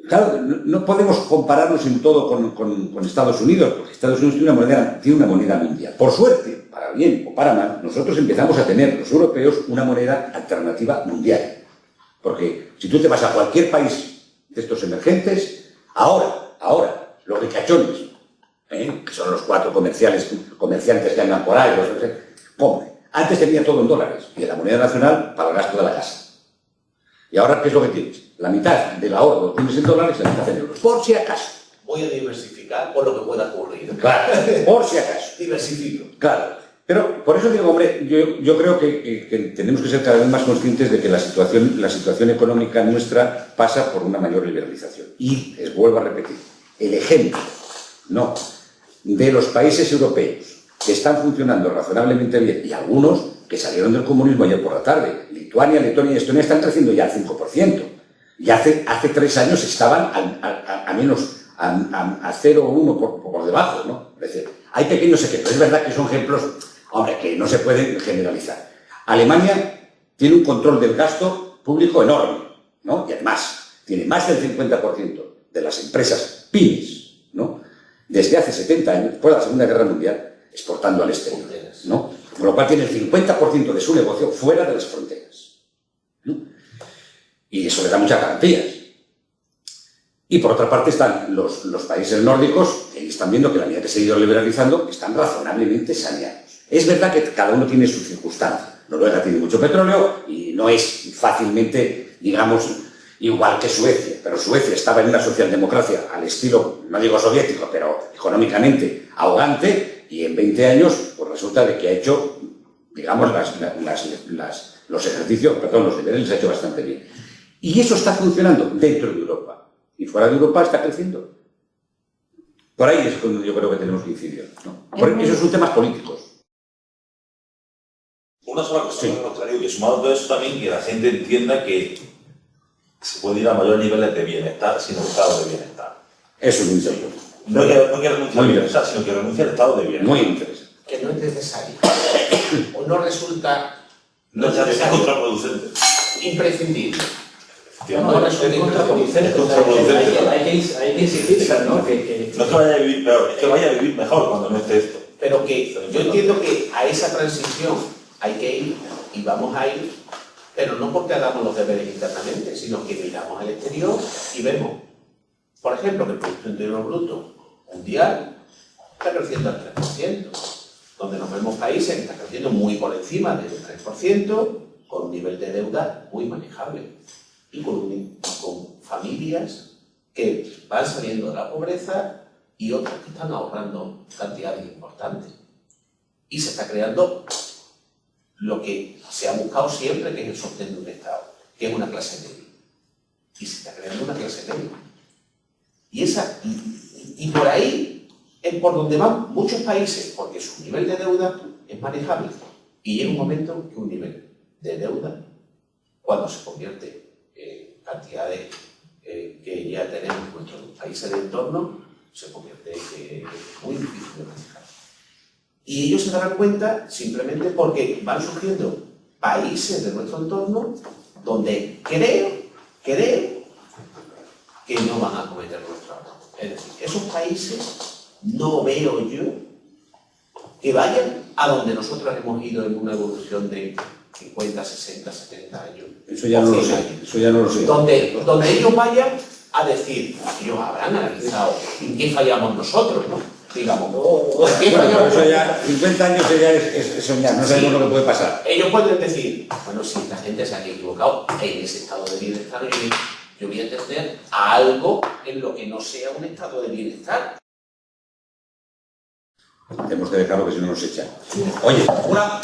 Claro, no podemos compararnos en todo con Estados Unidos, porque Estados Unidos tiene una moneda mundial. Por suerte, para bien o para mal, nosotros empezamos a tener, los europeos, una moneda alternativa mundial. Porque si tú te vas a cualquier país de estos emergentes, ahora, los ricachones, que son los 4 comerciantes que andan por ahí, compren. Antes tenía todo en dólares y en la moneda nacional para el gasto de la casa. Y ahora, ¿qué es lo que tienes? La mitad del ahorro lo tienes en dólares y la mitad en euros. Por si acaso. Voy a diversificar por lo que pueda ocurrir. Claro, por si acaso. Diversifico. Claro. Pero por eso digo, hombre, yo creo que tenemos que ser cada vez más conscientes de que la situación económica nuestra pasa por una mayor liberalización. Y, les vuelvo a repetir, el ejemplo, no, de los países europeos que están funcionando razonablemente bien, y algunos que salieron del comunismo ayer por la tarde. Lituania, Letonia y Estonia están creciendo ya al 5%. Y hace 3 años estaban a menos, a 0 o 1 por debajo, ¿no? Es decir, hay pequeños ejemplos. Es verdad que son ejemplos, hombre, que no se pueden generalizar. Alemania tiene un control del gasto público enorme, ¿no? Y además, tiene más del 50% de las empresas pymes, ¿no?, desde hace 70 años, después de la Segunda Guerra Mundial, exportando al exterior, ¿no? Con lo cual tiene el 50% de su negocio fuera de las fronteras, ¿no? Y eso le da muchas garantías. Y por otra parte están los países nórdicos, que están viendo que la medida que se ha ido liberalizando están razonablemente saneados. Es verdad que cada uno tiene su circunstancia. Noruega tiene mucho petróleo y no es fácilmente, digamos, igual que Suecia, pero Suecia estaba en una socialdemocracia al estilo, no digo soviético, pero económicamente ahogante, y en 20 años pues resulta de que ha hecho, digamos, los ejercicios, perdón, los deberes les ha hecho bastante bien. Y eso está funcionando dentro de Europa, y fuera de Europa está creciendo. Por ahí es cuando yo creo que tenemos que incidir, ¿no? Porque esos son temas políticos. Una sola cuestión, sí, que sumado a todo eso también, que la gente entienda que se puede ir a mayores niveles de bienestar sin el estado de bienestar. Eso es muy interesante. No que renuncie al bienestar, sino que renuncie al estado de bienestar. Muy interesante. Que no es necesario. O no resulta No es necesario, contraproducente. imprescindible. No, es contraproducente. Hay que insistir, ¿no? No es que vaya a vivir peor, es que vaya a vivir mejor cuando no esté esto. Pero que yo entiendo que a esa transición hay que ir y vamos a ir, pero no porque hagamos los deberes internamente, sino que miramos al exterior y vemos, por ejemplo, que el Producto Interior Bruto mundial está creciendo al 3%, donde nos vemos países que están creciendo muy por encima del 3%, con un nivel de deuda muy manejable y con familias que van saliendo de la pobreza y otras que están ahorrando cantidades importantes. Y se está creando lo que se ha buscado siempre, que es el sostén de un Estado, que es una clase media. Y se está creando una clase media. Y por ahí es por donde van muchos países, porque su nivel de deuda es manejable. Y llega un momento que un nivel de deuda, cuando se convierte en cantidades que ya tenemos en nuestros países de entorno, se convierte en muy difícil de manejar. Y ellos se darán cuenta simplemente porque van surgiendo países de nuestro entorno donde creo que no van a cometer nuestro error. Es decir, esos países no veo yo que vayan a donde nosotros hemos ido en una evolución de 50, 60, 70 años. Eso ya no lo sé, eso ya no lo sé. Donde ellos vayan a decir, ellos habrán analizado en qué fallamos nosotros, ¿no? Digamos, ¿en qué Bueno, fallamos? eso ya, 50 años ya es soñar, no sabemos lo que puede pasar. Ellos pueden decir, bueno, si esta gente se ha equivocado en ese estado de bienestar, yo voy a entender a algo en lo que no sea un estado de bienestar. Tenemos que dejarlo que si no nos echan. Oye, Una